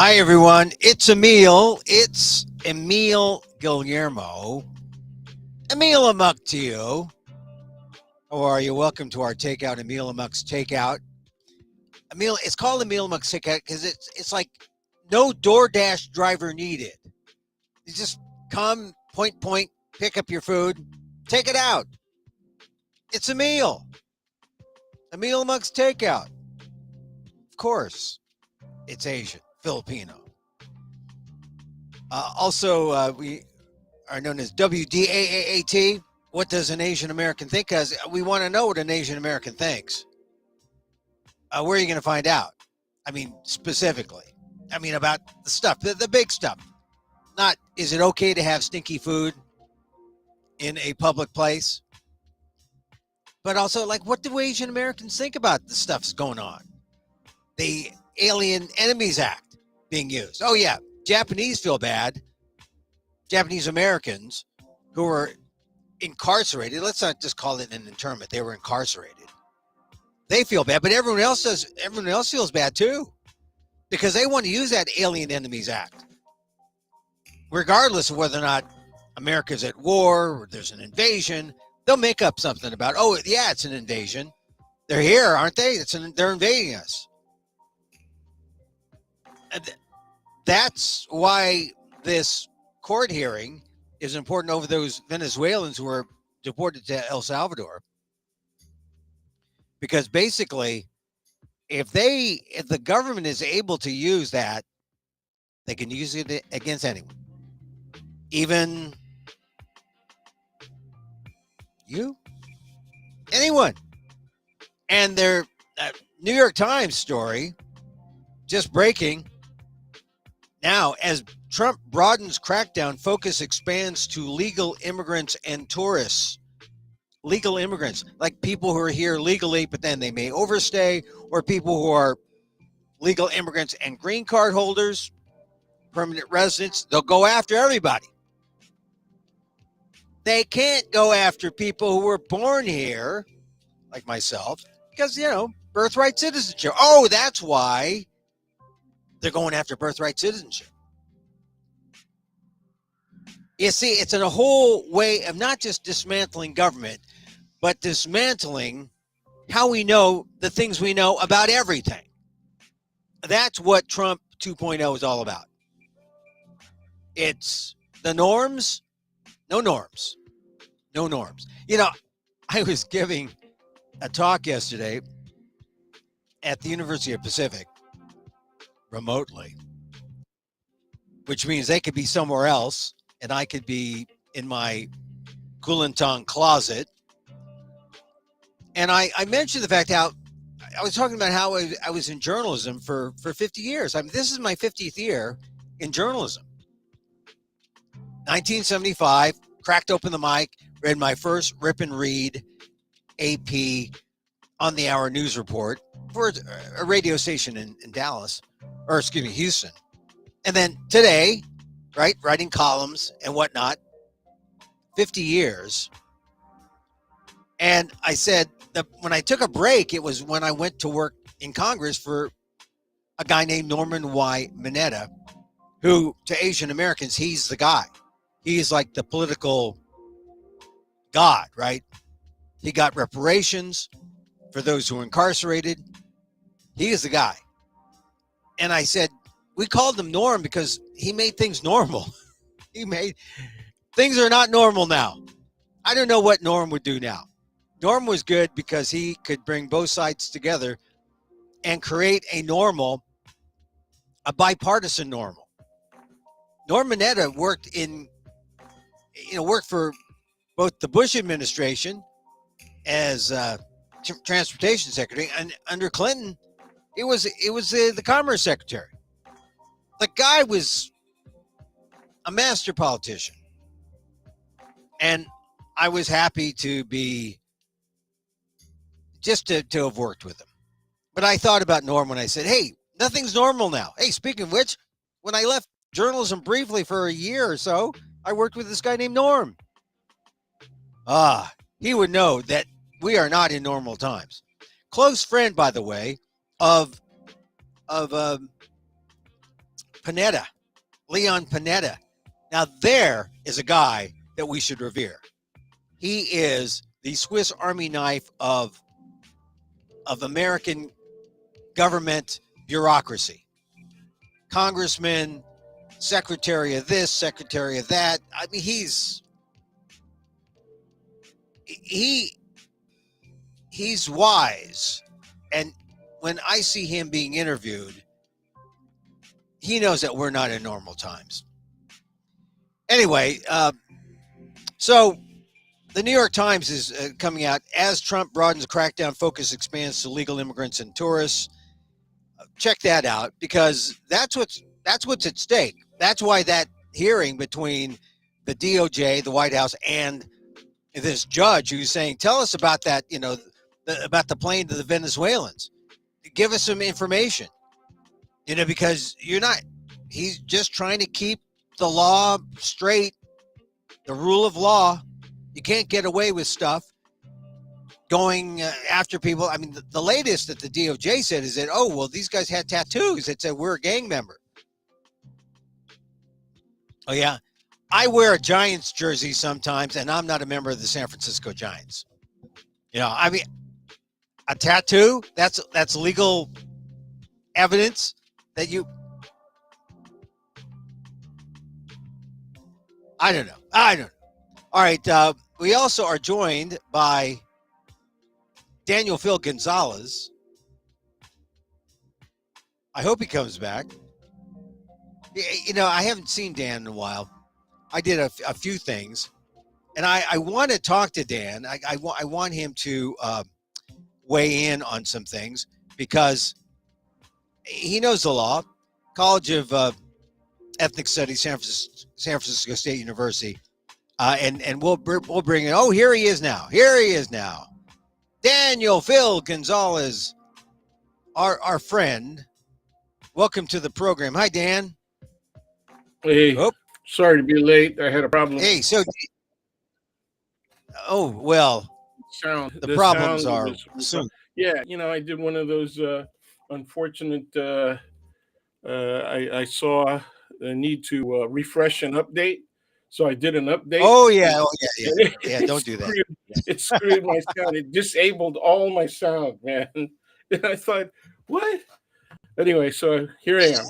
Hi, everyone. It's Emil. It's Emil Guillermo. Emil Amok to you. How are you? Welcome to our Takeout, Emil Amok's Takeout. Emil, it's called Emil Amok's Takeout because it's like no DoorDash driver needed. You just come, point, pick up your food, take it out. It's a meal. Emil Amok's Takeout. Of course, it's Asian, Filipino. Also, we are known as WDAAT. What does an Asian American think? Because we want to know what an Asian American thinks. Where are you going to find out? I mean, specifically. I mean, about the stuff, the big stuff. Not, is it okay to have stinky food in a public place? But also, like, what do Asian Americans think about the stuff that's going on? The Alien Enemies Act being used. Oh, yeah. Japanese feel bad. Japanese Americans who were incarcerated. Let's not just call it an internment. They were incarcerated. They feel bad, but everyone else does. Everyone else feels bad too, because they want to use that Alien Enemies Act, regardless of whether or not America's at war or there's an invasion. They'll make up something about, oh yeah, it's an invasion. They're here, aren't they? They're invading us. And that's why this court hearing is important over those Venezuelans who were deported to El Salvador. Because basically, if the government is able to use that, they can use it against anyone. Even you? Anyone. And their New York Times story, just breaking, now as Trump broadens crackdown, focus expands to legal immigrants and tourists. Legal immigrants, like people who are here legally, but then they may overstay, or people who are legal immigrants and green card holders, permanent residents. They'll go after everybody. They can't go after people who were born here, like myself, because, birthright citizenship. Oh, that's why they're going after birthright citizenship. You see, it's in a whole way of not just dismantling government, but dismantling how we know the things we know about everything. That's what Trump 2.0 is all about. It's the norms, no norms, no norms. I was giving a talk yesterday at the University of Pacific remotely, which means they could be somewhere else and I could be in my Kulantan closet. And I mentioned the fact how I was talking about how I was in journalism for 50 years. I mean, this is my 50th year in journalism. 1975, cracked open the mic, read my first rip and read AP on the hour news report for a radio station in Dallas, or excuse me, Houston. And then today, right, writing columns and whatnot, 50 years. And I said that when I took a break, it was when I went to work in Congress for a guy named Norman Y. Mineta, who to Asian Americans, he's the guy. He's like the political god, right? He got reparations for those who were incarcerated. He is the guy. And I said, we called him Norm because he made things normal. Things are not normal now. I don't know what Norm would do now. Norm was good because he could bring both sides together and create a bipartisan normal. Norm Mineta worked for both the Bush administration as transportation secretary, and under Clinton, it was the commerce secretary. The guy was a master politician, and I was happy to be just to have worked with him. But I thought about Norm when I said, hey, nothing's normal now. Hey, speaking of which, when I left journalism briefly for a year or so, I worked with this guy named Norm. He would know that we are not in normal times. Close friend, by the way, of Panetta, Leon Panetta. Now there is a guy that we should revere. He is the Swiss Army knife of American government bureaucracy. Congressman, secretary of this, secretary of that. I mean, he's wise, and when I see him being interviewed, he knows that we're not in normal times. Anyway, so the New York Times is coming out as Trump broadens crackdown, focus expands to legal immigrants and tourists. Check that out, because that's what's at stake. That's why that hearing between the DOJ, the White House, and this judge who's saying, tell us about that, about the plane to the Venezuelans. Give us some information, because he's just trying to keep the law straight, the rule of law. You can't get away with stuff going after people. I mean, the latest that the DOJ said is that, oh, well, these guys had tattoos that said we're a gang member. Oh, yeah. I wear a Giants jersey sometimes, and I'm not a member of the San Francisco Giants. I mean, a tattoo, that's legal evidence that you... I don't know. All right. We also are joined by Daniel Phil Gonzalez. I hope he comes back. I haven't seen Dan in a while. I did a few things, and I want to talk to Dan. I want him to weigh in on some things, because he knows the law. College of Ethnic Studies, San Francisco State University, and we'll bring in. Oh, here he is now. Daniel Phil Gonzalez, our friend. Welcome to the program. Hi, Dan. Hey, sorry to be late. I had a problem. Hey, so, well, the problems are soon. Yeah, I did one of those unfortunate. I saw the need to refresh and update, so I did an update. Oh yeah. Don't do that. It screwed my sound. It disabled all my sound, man. And I thought, what? Anyway, so here I am.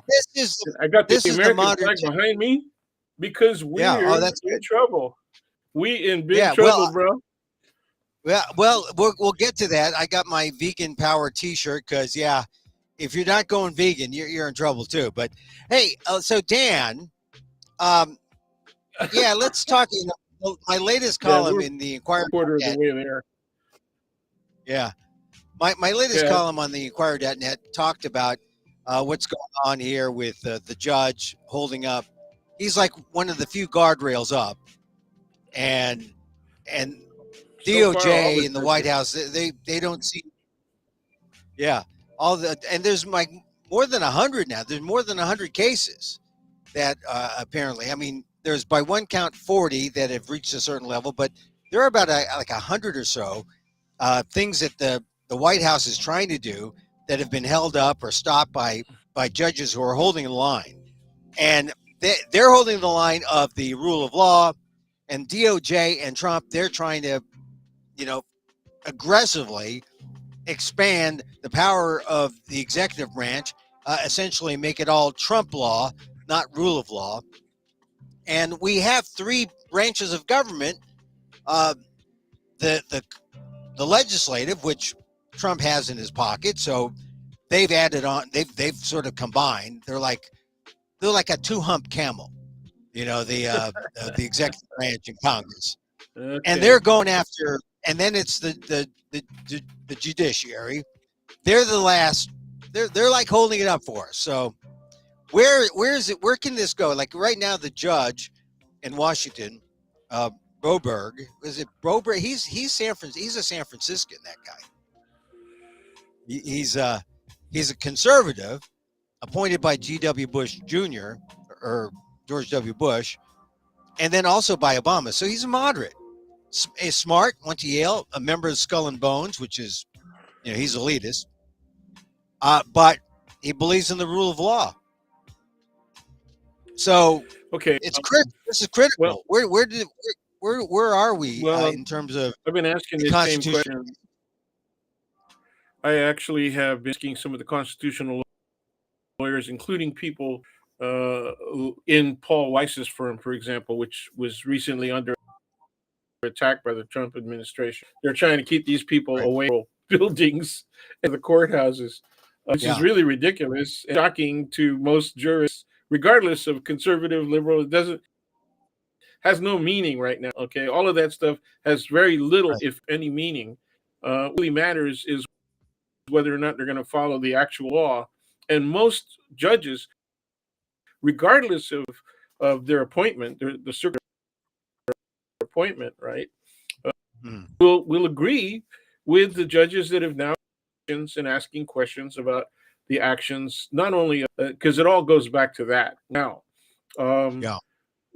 I got the American flag behind me, because we're in trouble. We in big trouble, bro. Yeah, well, we'll get to that. I got my vegan power T-shirt, because if you're not going vegan, you're in trouble too. But hey, so Dan, let's talk. My latest column in the Inquirer. Quarter of the way there. Yeah, my latest column on the Inquirer.net talked about what's going on here with the judge holding up. He's like one of the few guardrails up, and DOJ and the White House, they don't see. Yeah, and there's more than 100 now. There's more than 100 cases that apparently. I mean, there's by one count 40 that have reached a certain level, but there are about like 100 or so things that the White House is trying to do that have been held up or stopped by judges who are holding the line, and they're holding the line of the rule of law, and DOJ and Trump, they're trying to, aggressively expand the power of the executive branch, essentially make it all Trump law, not rule of law. And we have three branches of government: the legislative, which Trump has in his pocket, so they've added on. They've sort of combined. They're like a two-hump camel, the executive branch in Congress, and they're going after. And then it's the judiciary. They're the last. They're like holding it up for us. So where is it? Where can this go? Like right now, the judge in Washington, Broberg, is it Broberg? He's San Francisco. He's a San Franciscan. That guy. He's a conservative, appointed by G.W. Bush Jr. or George W. Bush, and then also by Obama. So he's a moderate. Is smart, went to Yale, a member of Skull and Bones, which is, he's elitist. But he believes in the rule of law. So okay, this is critical. Well, where are we well, in terms of I've been asking the this same Constitution? question. I actually have been asking some of the constitutional lawyers, including people in Paul Weiss's firm, for example, which was recently under attack by the Trump administration. They're trying to keep these people Right. away from buildings and the courthouses, which is Yeah. really ridiculous and shocking to most jurists, regardless of conservative, liberal. It has no meaning right now. Okay, all of that stuff has very little, Right. if any, meaning. What really matters is whether or not they're going to follow the actual law. And most judges, regardless of their appointment, the circuit appointment, right, will agree with the judges that have now and asking questions about the actions, not only because it all goes back to that. Now, Yeah.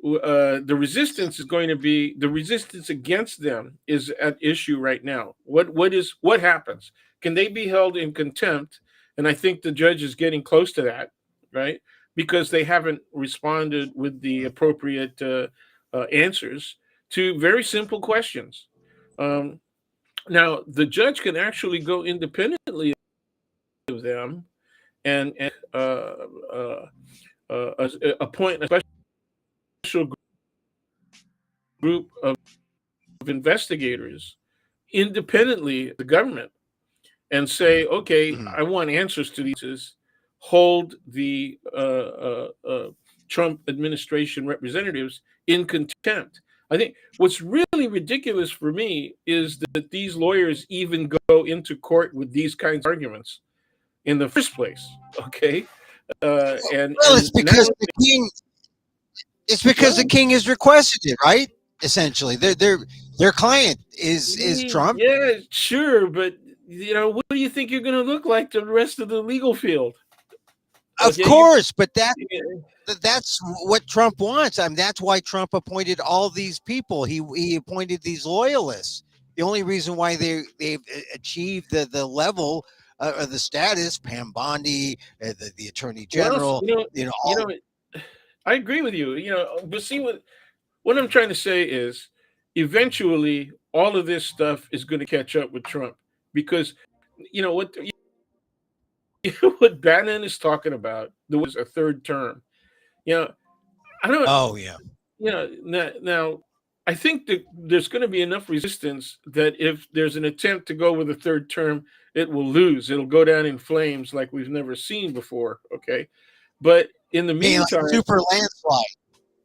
the resistance is going to be the resistance against them is at issue right now. What happens? Can they be held in contempt? And I think the judge is getting close to that, right? Because they haven't responded with the appropriate answers to very simple questions. Now, the judge can actually go independently of them and appoint a special group of investigators independently of the government and say, okay, I want answers to these. Hold the Trump administration representatives in contempt. I think what's really ridiculous for me is that these lawyers even go into court with these kinds of arguments in the first place. Okay, and It's because now the king. It's because the king has requested it, right? Essentially, their client is Trump. Yeah, sure, but what do you think you're going to look like to the rest of the legal field? Of course, but that's what Trump wants. I mean, that's why Trump appointed all these people. He appointed these loyalists. The only reason why they've achieved the level or the status, Pam Bondi, the Attorney General, I agree with you. But see what I'm trying to say is, eventually, all of this stuff is going to catch up with Trump because what Bannon is talking about. There was a third term. I don't. Oh yeah. Now I think that there's going to be enough resistance that if there's an attempt to go with a third term, it will lose. It'll go down in flames like we've never seen before. Okay, but in the meantime, like super landslide.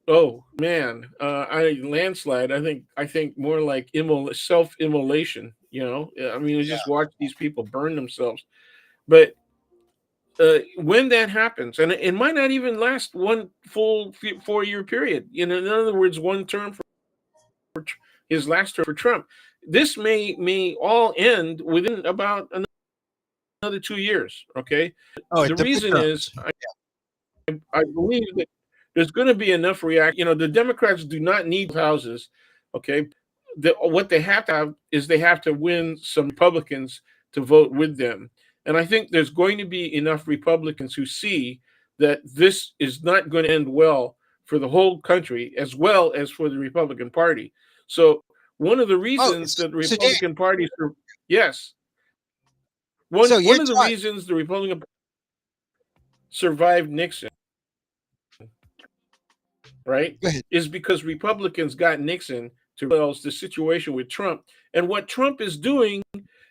Oh man, landslide. I think more like self-immolation. I mean, we just watch these people burn themselves. But when that happens, and it might not even last one full 4-year period. In other words, one term for his last term for Trump. This may all end within about another 2 years. Okay. The reason is I believe that there's going to be enough reaction. The Democrats do not need houses. Okay. What they have to have is they have to win some Republicans to vote with them. And I think there's going to be enough Republicans who see that this is not going to end well for the whole country as well as for the Republican Party. So one of the reasons that the Republican Party, yes, one of the reasons the Republican survived Nixon, right, is because Republicans got Nixon to resolve the situation with Trump. And what Trump is doing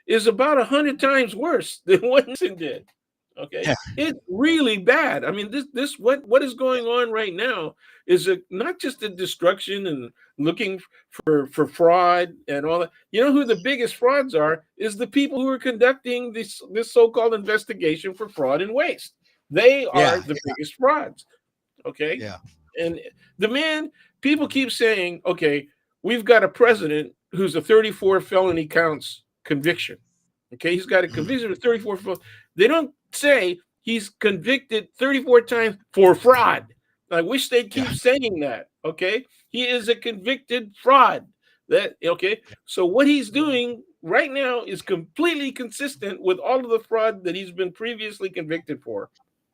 is about 100 times worse than what Nixon did. Okay, it's really bad. I mean, what is going on right now is not just the destruction and looking for fraud and all that. You know who the biggest frauds are? Is the people who are conducting this so-called investigation for fraud and waste. They are the biggest frauds. Okay. Yeah. And people keep saying, okay, we've got a president who's a 34 felony counts conviction. Okay, he's got a conviction of 34. They don't say he's convicted 34 times for fraud. I wish they'd keep saying that. Okay, he is a convicted fraud. So what he's doing right now is completely consistent with all of the fraud that he's been previously convicted for.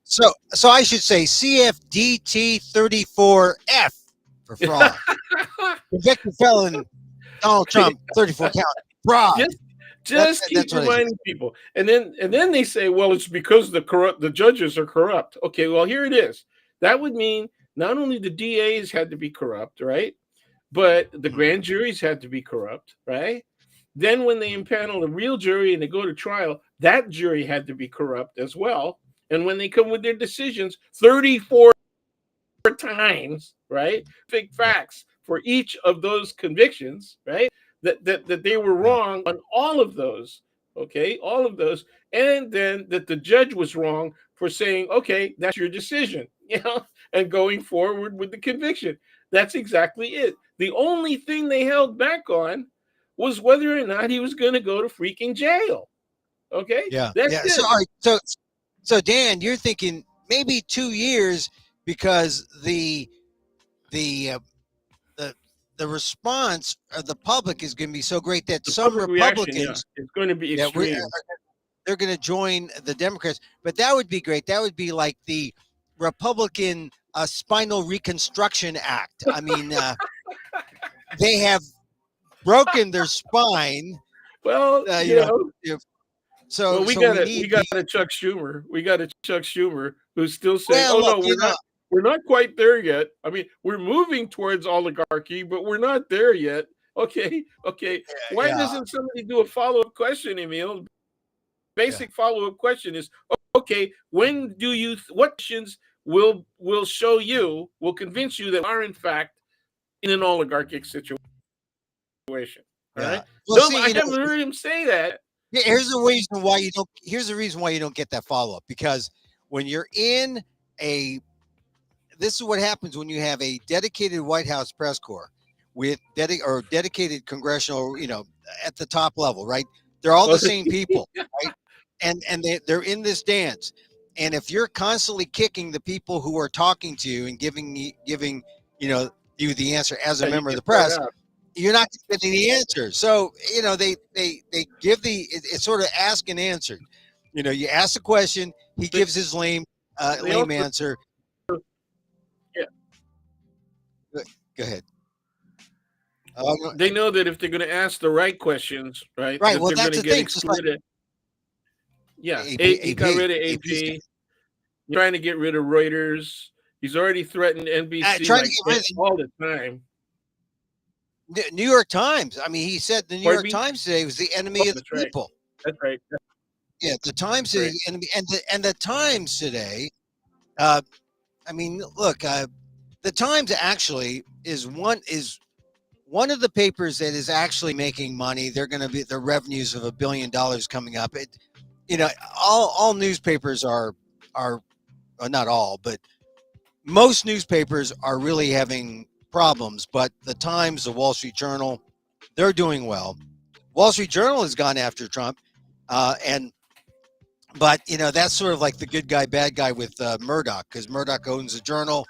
So I should say CFDT 34F for fraud. Convicted felon Donald Trump 34 count fraud. Just keep reminding people, and then they say, well, it's because the judges are corrupt. Okay, well, here it is. That would mean not only the DAs had to be corrupt, right, but the grand juries had to be corrupt, right. Then when they impanel a real jury and they go to trial, that jury had to be corrupt as well. And when they come with their decisions, 34 times, right, fake facts for each of those convictions, right, that they were wrong on all of those, okay, all of those, and then that the judge was wrong for saying, okay, that's your decision, and going forward with the conviction. That's exactly it. The only thing they held back on was whether or not he was going to go to freaking jail. Okay, that's it. So, all right, so Dan, you're thinking maybe 2 years because the response of the public is going to be so great that some Republicans is going to be extreme. They're going to join the Democrats. But that would be great. That would be like the Republican Spinal Reconstruction Act. I mean, they have broken their spine. Well, so we got a Chuck Schumer. We got a Chuck Schumer who's still saying, we're not quite there yet. I mean, we're moving towards oligarchy, but we're not there yet. Okay. Why doesn't somebody do a follow-up question, Emil? Basic follow-up question is, okay, when do you what questions will convince you that we are in fact in an oligarchic situation? All right. Well, no, I haven't heard him say that. Here's the reason why you don't get that follow-up, because when you're in this is what happens when you have a dedicated White House press corps with dedicated congressional, at the top level, right? They're all the same people, right? And they're in this dance. And if you're constantly kicking the people who are talking to you and giving you the answer as a member of the press, you're not getting the answer. So, they give it's sort of ask and answer. You ask a question, he gives his lame answer. Go ahead. They know that if they're going to ask the right questions, right? Right. Well, they're that's going to get excluded. He got rid of AP. He's trying to get rid of Reuters. He's already threatened NBC all the time. New York Times. I mean, he said the New York Times today was the enemy of the people. That's right. Yeah, the Times is the enemy, and the Times today. I mean, look, the Times actually is one of the papers that is actually making money. They're going to be the revenues of $1 billion coming up. All newspapers are not all, but most newspapers are really having problems. But the Times, the Wall Street Journal, they're doing well. Wall Street Journal has gone after Trump, but that's sort of like the good guy, bad guy with Murdoch, because Murdoch owns the Journal.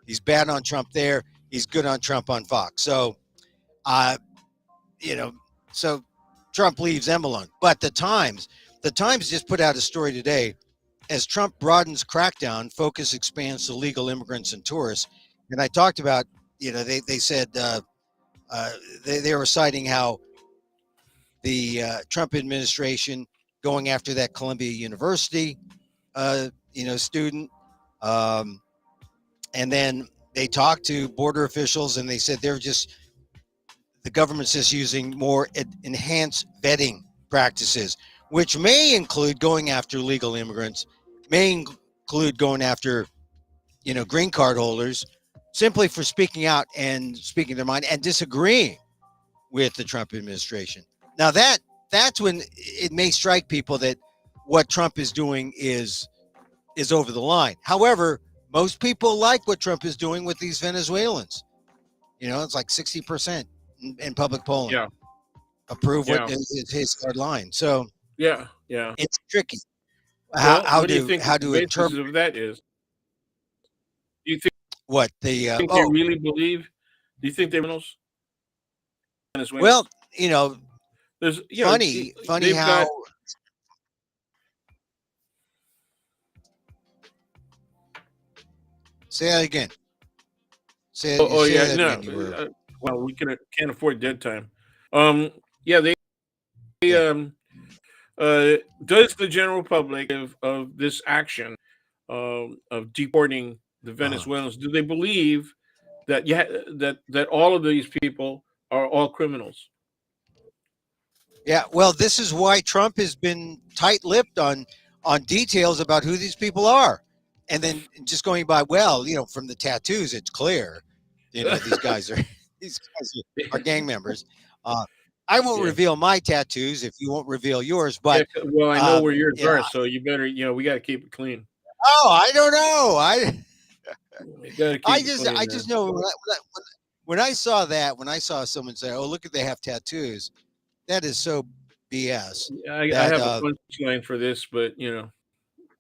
He's bad on Trump there. He's good on Trump on Fox. So, so Trump leaves them alone. But the Times just put out a story today. As Trump broadens crackdown, focus expands to legal immigrants and tourists. And I talked about, they said they were citing how the Trump administration going after that Columbia University, student. And then they talked to border officials and they said the government's just using more enhanced vetting practices, which may include going after legal immigrants, may include going after, green card holders, simply for speaking out and speaking their mind and disagreeing with the Trump administration. Now that's when it may strike people that what Trump is doing is over the line. However, most people like what Trump is doing with these Venezuelans. It's like 60% in public polling. Yeah. Approve what is his hard line. So yeah, it's tricky. How do you think the basis of that is? Do you think what they really believe? Do you think they knows? Well, there's funny how Say that again. Say yeah, that no. again. You were Well, we can't afford dead time. Yeah, they yeah. does the general public of this action of deporting the Uh-huh. Venezuelans? Do they believe that that all of these people are all criminals? Yeah. Well, this is why Trump has been tight-lipped on details about who these people are, and then just going by, well, from the tattoos, it's clear, these guys are these guys are gang members. Uh, I won't Yeah. reveal my tattoos if you won't reveal yours, Yeah, but well, I know where yours yeah. are, so you better, we got to keep it clean. Oh, I don't know. You got to keep it I clean, just man. know when I saw that, when I saw someone say, "Oh, look at they have tattoos," that is so BS. I That have a punchline for this, but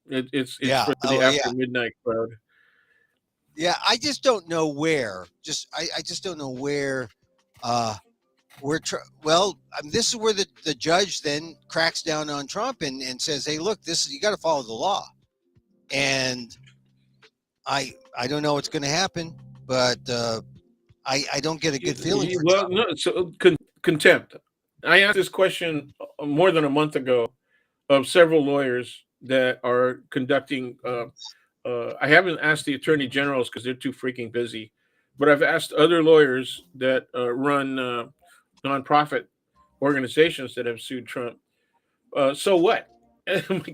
it's yeah, for the oh after yeah, midnight crowd. yeah. I just don't know where. I just don't know where. Uh, well, this is where the judge then cracks down on Trump and says, "Hey, look, you got to follow the law." And I don't know what's going to happen, but I don't get a good feeling for Well, Trump. no, so contempt. I asked this question more than a month ago of several lawyers that are conducting. I haven't asked the attorney generals because they're too freaking busy, but I've asked other lawyers that run nonprofit organizations that have sued Trump. So what?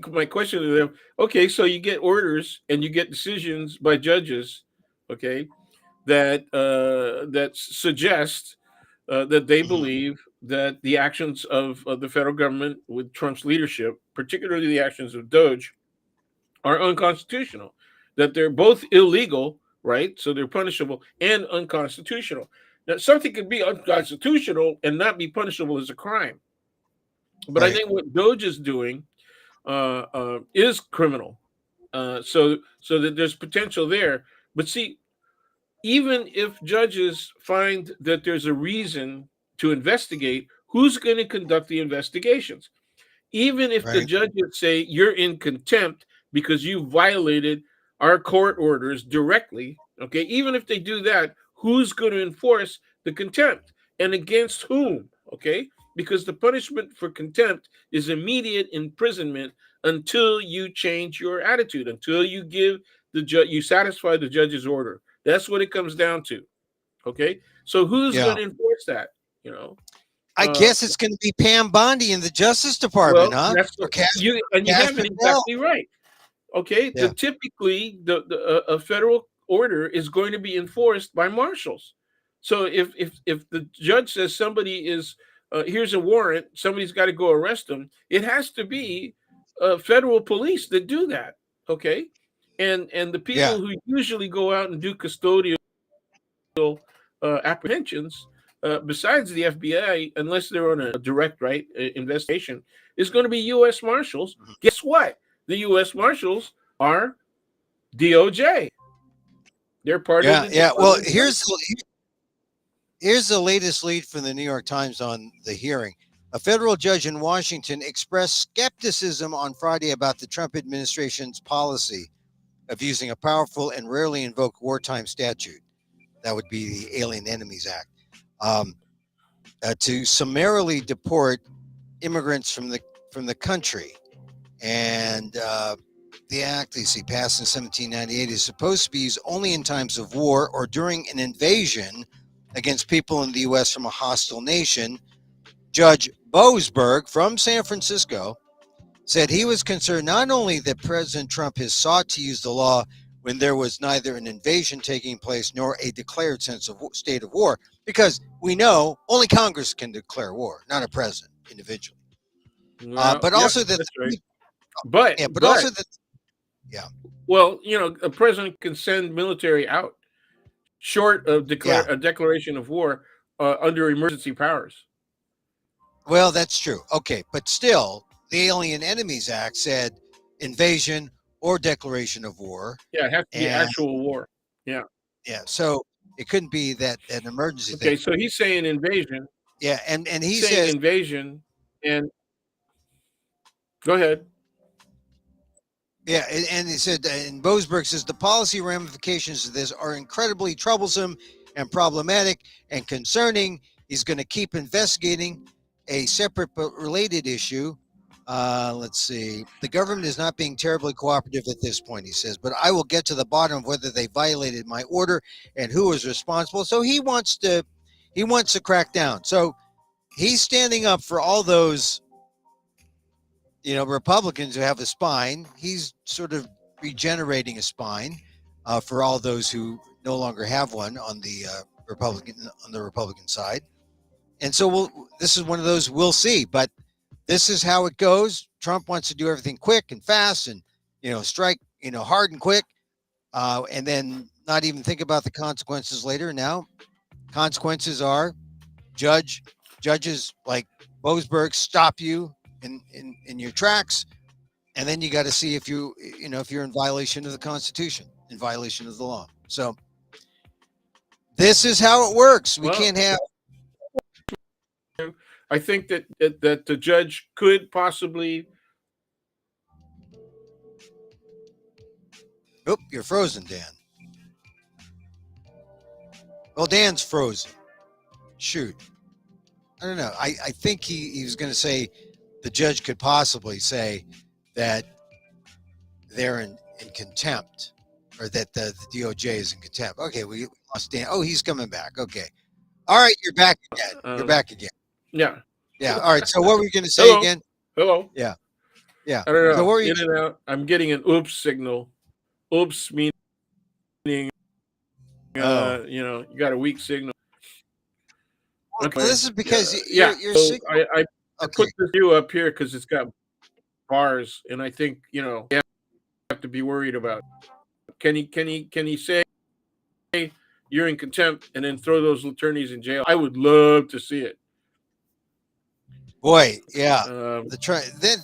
My question to them: okay, so you get orders and you get decisions by judges, okay, that suggest that they Mm-hmm. believe that the actions of the federal government with Trump's leadership, particularly the actions of Doge, are unconstitutional. That they're both illegal, right? So they're punishable and unconstitutional. Now, something could be unconstitutional and not be punishable as a crime. But I Right, think what Doge is doing is criminal. So that there's potential there. But see, even if judges find that there's a reason to investigate, who's going to conduct the investigations? Even if the right. judges say you're in contempt because you violated our court orders directly, okay, even if they do that, who's going to enforce the contempt and against whom? Okay, because the punishment for contempt is immediate imprisonment until you change your attitude, until you give the judge, you satisfy the judge's order. That's what it comes down to. Okay, so who's going Yeah. to enforce that? You know, I uh, guess it's going to be Pam Bondi in the Justice Department, well, huh? that's Or Cash you have it Patel. exactly right. Okay, Yeah. typically a federal order is going to be enforced by marshals. So if the judge says somebody is here's a warrant, somebody's got to go arrest them. It has to be federal police that do that. Okay, and the Yeah. people who usually go out and do custodial apprehensions, besides the FBI, unless they're on a direct right investigation, is going to be U.S. Marshals. Mhm. Guess what? The U.S. Marshals are DOJ. They're part of Yeah. the Yeah. Well, Department of Justice. here's the latest lead from the New York Times on the hearing. A federal judge in Washington expressed skepticism on Friday about the Trump administration's policy of using a powerful and rarely invoked wartime statute. That would be the Alien Enemies Act, um, to summarily deport immigrants from the country. And the act, they say, passed in 1798, is supposed to be used only in times of war or during an invasion against people in the U.S. from a hostile nation. Judge Boasberg from San Francisco said he was concerned not only that President Trump has sought to use the law when there was neither an invasion taking place nor a declared state of war, because we know only Congress can declare war, not a president individually. Well, But yep, also that, that's right. But yeah, but but also that, yeah, well, a president can send military out short of yeah. a declaration of war under emergency powers. Well, that's true. Okay, but still, the Alien Enemies Act said invasion or declaration of war, Yeah, it has to be and actual war. Yeah. yeah, so it couldn't be that an emergency thing. Okay, so he's saying invasion. Yeah, and He's he saying says, invasion, and go ahead. Yeah, and he said, and Boasberg says the policy ramifications of this are incredibly troublesome and problematic and concerning. He's going to keep investigating a separate but related issue. Let's see. The government is not being terribly cooperative at this point, he says, but I will get to the bottom of whether they violated my order and who is responsible. So he wants to crack down. So he's standing up for all those Republicans who have a spine. He's sort of regenerating a spine for all those who no longer have one on the Republican side. And so this is one of those we'll see, but this is how it goes. Trump wants to do everything quick and fast and strike hard and quick, and then not even think about the consequences later. Now, consequences are judges like Boasberg stop you in your tracks, and then you got to see if if you're in violation of the Constitution, in violation of the law. So this is how it works. We can't have. I think that the judge could possibly. Oh, you're frozen, Dan. Well, Dan's frozen. Shoot. I don't know. I think he was going to say the judge could possibly say that they're in contempt, or that the DOJ is in contempt. Okay, we lost Dan. Oh, he's coming back. Okay. All right, you're back again. You're back again. Yeah. Yeah. All right. So what were you going to say again? Hello. Yeah. Yeah. I don't know. So what were you? In and out. I'm getting an oops signal. Oops meaning, you got a weak signal. Okay. Well, this is because you're so I put this view up here because it's got bars, and I think you have to be worried about it. Can he say you're in contempt and then throw those attorneys in jail? I would love to see it. Boy, yeah.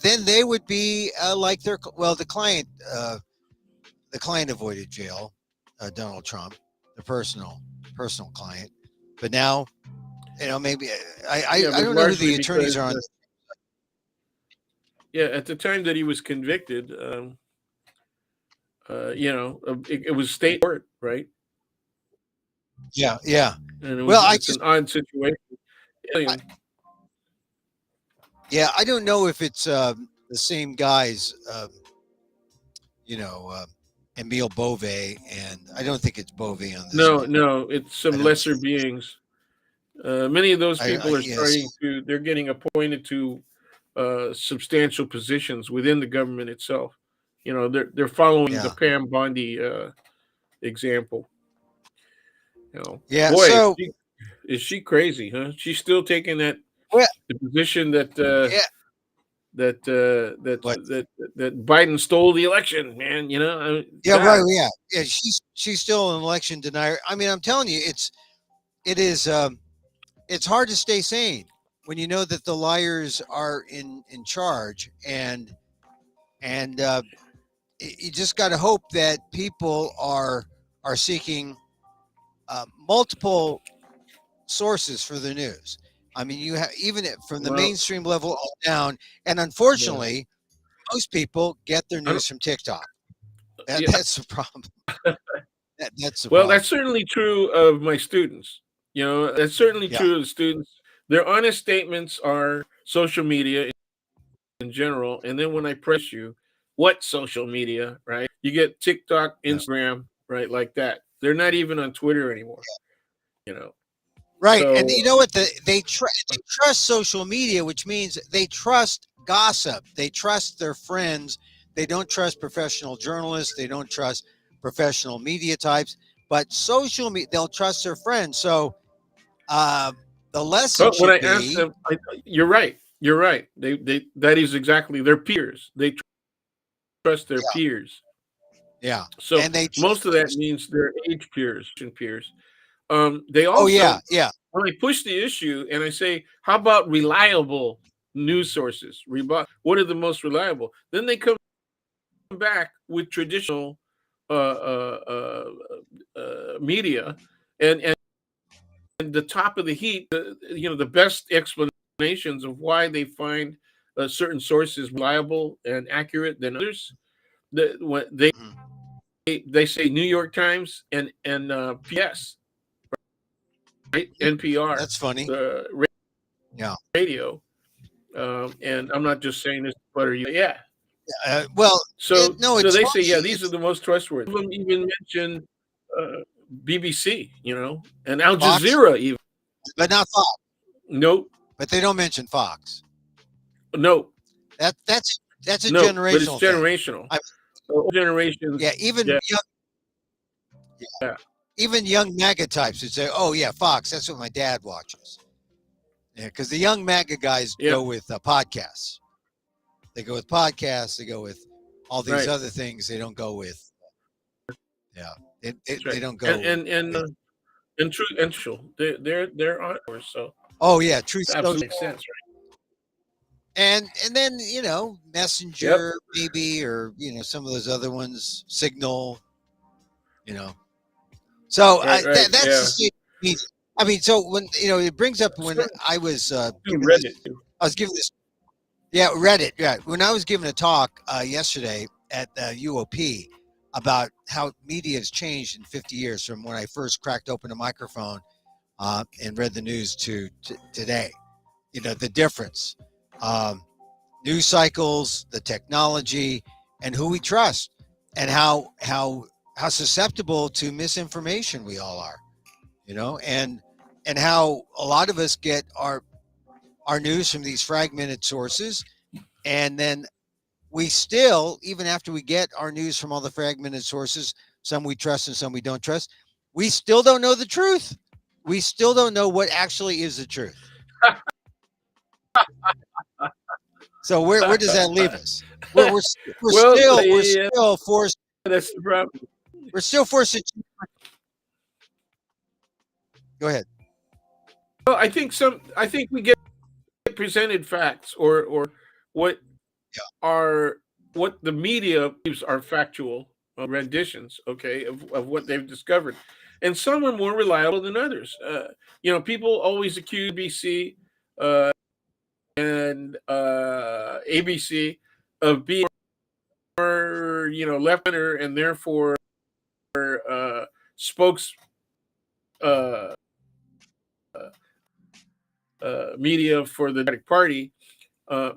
Then they would be like the client. The client avoided jail, Donald Trump, the personal client. But now, maybe I don't know who the attorneys are on. Yeah, at the time that he was convicted, it was state court, right? Yeah, yeah. And it's an odd situation. I don't know if it's the same guys, Emil Bove, and I don't think it's Bove on this. No, it's some lesser beings. Many of those people are they're getting appointed to substantial positions within the government itself. They're following the Pam Bondi example. Yeah. Boy, so is she crazy, huh? She's still taking the position that that Biden stole the election, man. Right. Yeah. She's still an election denier. I mean, I'm telling you, it's hard to stay sane when you know that the liars are in charge, and you just got to hope that people are seeking multiple sources for the news. I mean, you have even from the mainstream level all down, and unfortunately, most people get their news from TikTok. That's the problem. That's the problem. That's certainly true of my students. That's certainly true of the students. Their honest statements are social media in general, and then when I press you, what social media, right? You get TikTok, Instagram, right, like that. They're not even on Twitter anymore. Right, so, and you know what? They trust social media, which means they trust gossip. They trust their friends. They don't trust professional journalists. They don't trust professional media types. But social media, they'll trust their friends. So the lesson should be. Ask them, you're right. You're right. They that is exactly their peers. They trust their peers. Yeah. So most of that means their age peers and peers. They also when I push the issue and I say, how about reliable news sources? What are the most reliable? Then they come back with traditional media and the top of the heap, the best explanations of why they find certain sources reliable and accurate than others. when they say New York Times and PS, right? NPR. That's funny. Yeah. Radio. And I'm not just saying this to butter you. Yeah. Well, so they funny. say, yeah, these are the most trustworthy. Some of them even mention BBC, and Al Jazeera even. But not Fox. Nope. But they don't mention Fox. Nope. That's a generational but it's generational. Generations. Yeah, even young. Yeah. Even young MAGA types would say, "Oh yeah, Fox. That's what my dad watches." Yeah, because the young MAGA guys go with podcasts. They go with podcasts. They go with all these other things. They don't go with. Yeah, they don't go. And true and true. They're on so. Oh yeah, truth absolutely makes sense, right? And then Messenger maybe, or some of those other ones, Signal. So that's I mean, so when it brings up when I was giving this. Yeah, Reddit. Yeah, when I was giving a talk yesterday at UOP about how media has changed in 50 years from when I first cracked open a microphone and read the news to today. The difference, news cycles, the technology, and who we trust, and how susceptible to misinformation we all are. And how a lot of us get our news from these fragmented sources, and then we still, even after we get our news from all the fragmented sources, some we trust and some we don't trust, we still don't know the truth. We still don't know what actually is the truth. So where does that leave us? We're still forced. That's the problem. We're still forced to. Go ahead. Well, I think we get presented facts or what what the media believes are factual renditions, of what they've discovered, and some are more reliable than others. People always accuse BBC and ABC of being more, left-winger, and therefore spokes media for the Democratic Party,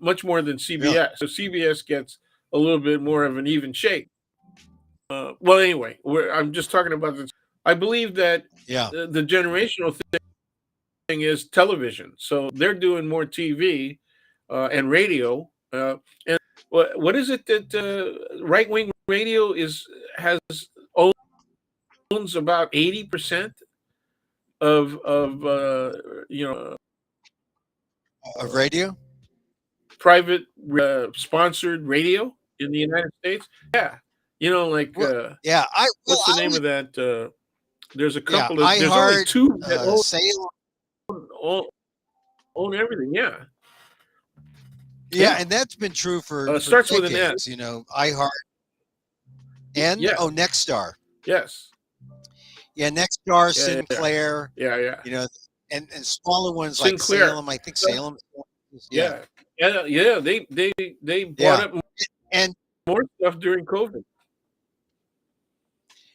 much more than CBS. Yeah. So CBS gets a little bit more of an even shake. Well, anyway, I'm just talking about this. I believe that the generational thing is television. So they're doing more TV and radio. And what is it that right-wing radio owns about 80% of of radio, private sponsored radio in the United States. Yeah, what's the name of that? There's a couple of. There's only two that own everything. Yeah. Yeah, and that's been true for starts decades, with an S. iHeart and Nexstar. Yes. Yeah, Nexstar, Sinclair. Yeah. And smaller ones Sinclair. Like Salem. I think Salem. Yeah. They brought up and more stuff during COVID.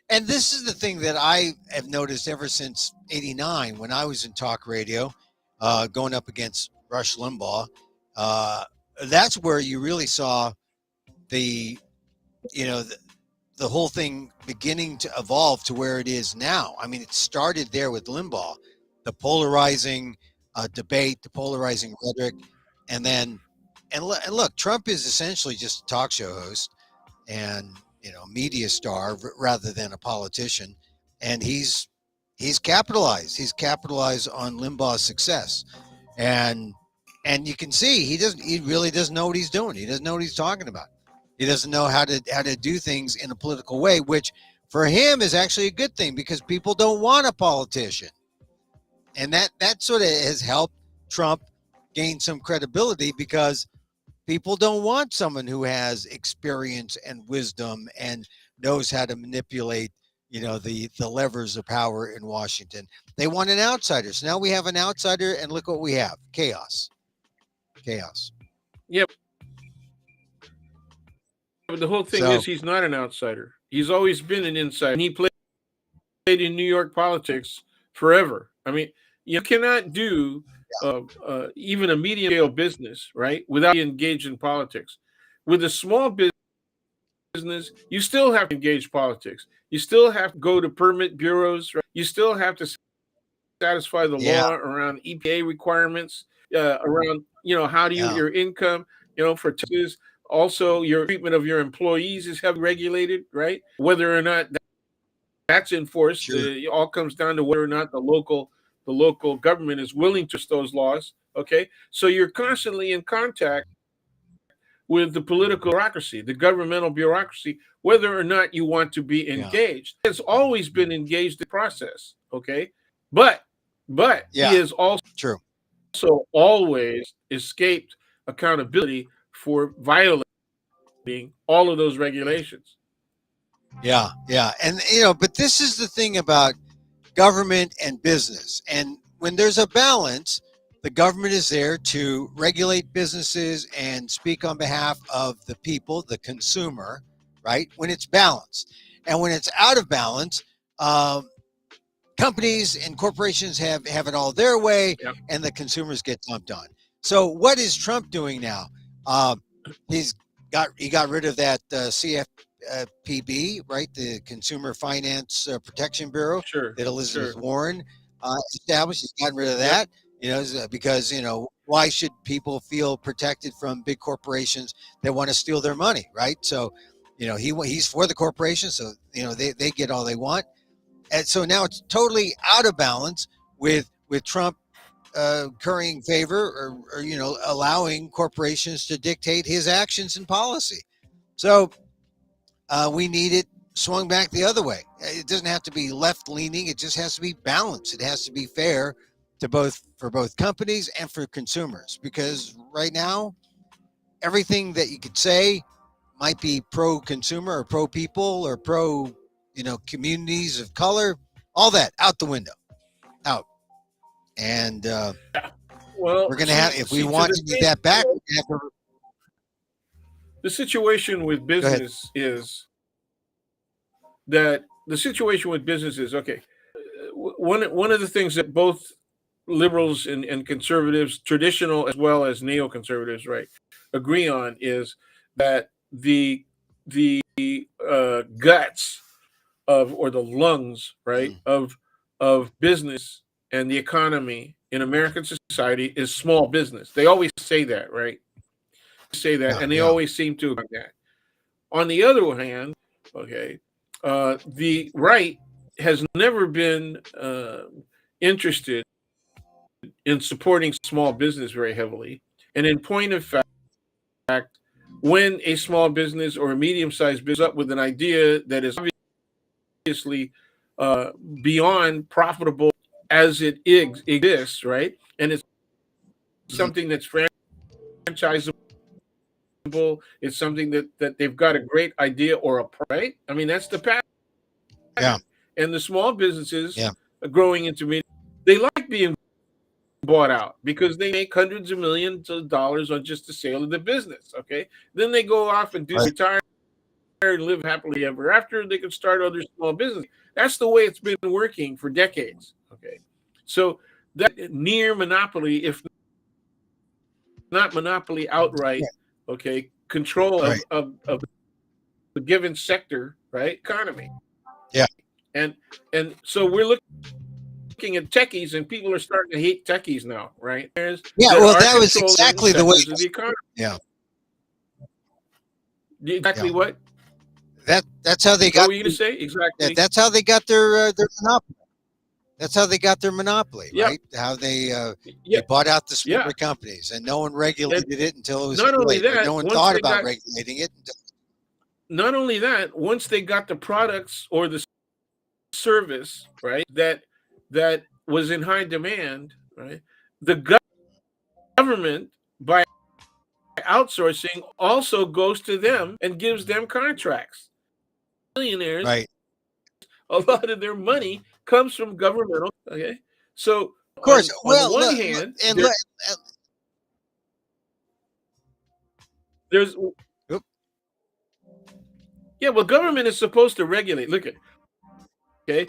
And this is the thing that I have noticed ever since '89 when I was in talk radio, going up against Rush Limbaugh. That's where you really saw the whole thing beginning to evolve to where it is now. I mean, it started there with Limbaugh, the polarizing debate, the polarizing rhetoric, and look, Trump is essentially just a talk show host and media star rather than a politician, and he's capitalized. He's capitalized on Limbaugh's success, and you can see he really doesn't know what he's doing. He doesn't know what he's talking about. He doesn't know how to do things in a political way, which for him is actually a good thing because people don't want a politician. And that sort of has helped Trump gain some credibility because people don't want someone who has experience and wisdom and knows how to manipulate, the levers of power in Washington. They want an outsider. So now we have an outsider, and look what we have. Chaos. Yeah. but the whole thing is he's not an outsider. He's always been an insider. He played in New York politics forever. I mean, you cannot do even a medium scale business, right, without being engaged in politics. With a small business, you still have to engage politics. You still have to go to permit bureaus. Right? You still have to satisfy the law around EPA requirements, around, how do you your income, for taxes. Also, your treatment of your employees is heavily regulated, right? Whether or not that's enforced, it all comes down to whether or not the local government is willing to enforce those laws. Okay, so you're constantly in contact with the political bureaucracy, the governmental bureaucracy, whether or not you want to be engaged. It's always been engaged in the process. Okay, but he has also always escaped accountability for violating all of those regulations. Yeah. And, but this is the thing about government and business. And when there's a balance, the government is there to regulate businesses and speak on behalf of the people, the consumer, right? When it's balanced. And when it's out of balance, companies and corporations have it all their way, and the consumers get dumped on. So what is Trump doing now? He got rid of that CFPB, right? The Consumer Finance Protection Bureau that Elizabeth Warren established. He's gotten rid of that, because, why should people feel protected from big corporations that want to steal their money, right? So, he's for the corporation, so, they get all they want. And so now it's totally out of balance with Trump currying favor or allowing corporations to dictate his actions and policy. So we need it swung back the other way. It doesn't have to be left leaning. It just has to be balanced. It has to be fair for both companies and for consumers, because right now everything that you could say might be pro consumer or pro people or pro communities of color, all that out the window, out. And we're going to have, if we want to get that back, the situation with business is okay. One of the things that both liberals and conservatives, traditional as well as neoconservatives, right, agree on is that the guts or the lungs, right, of business and the economy in American society is small business. They always say that, right? And they always seem to agree on that. On the other hand, okay, the right has never been interested in supporting small business very heavily. And in point of fact, when a small business or a medium-sized business up with an idea that is obviously beyond profitable as it exists, right? And it's something that's franchisable. It's something that they've got a great idea or a right. I mean, that's the pattern. Yeah. And the small businesses growing into medium, they like being bought out because they make hundreds of millions of dollars on just the sale of the business. Okay. Then they go off and retire and live happily ever after. They can start other small businesses. That's the way it's been working for decades. Okay. So that near monopoly, if not monopoly outright, okay, control of the given sector, right, economy. Yeah. And so we're looking at techies, and people are starting to hate techies now, right? That was exactly the way of the economy. Yeah. Exactly what? That's how they got. What were you going to say? Exactly. That's how they got their monopoly. That's how they got their monopoly, right? How they bought out the smaller companies, and no one regulated it until it was not only that. No one thought about regulating it. Not only that, once they got the products or the service, right, that was in high demand, right, the government, by outsourcing, also goes to them and gives them contracts. Millionaires, right? A lot of their money comes from governmental. Okay, so of course, on the one hand, there's Yeah, well, government is supposed to regulate. Look at, okay,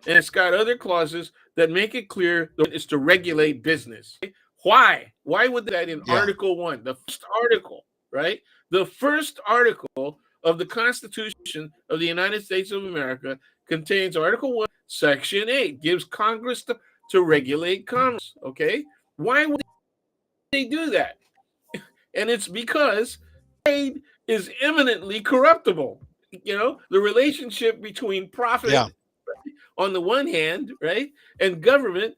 and it's got other clauses that make it clear that it's to regulate business. Okay? Why? Why would that in Article 1, the first article, right? The first article of the Constitution of the United States of America contains Article 1, Section 8, gives Congress to regulate commerce. Okay? Why would they do that? And it's because trade is eminently corruptible. You know, the relationship between profit on the one hand, right, and government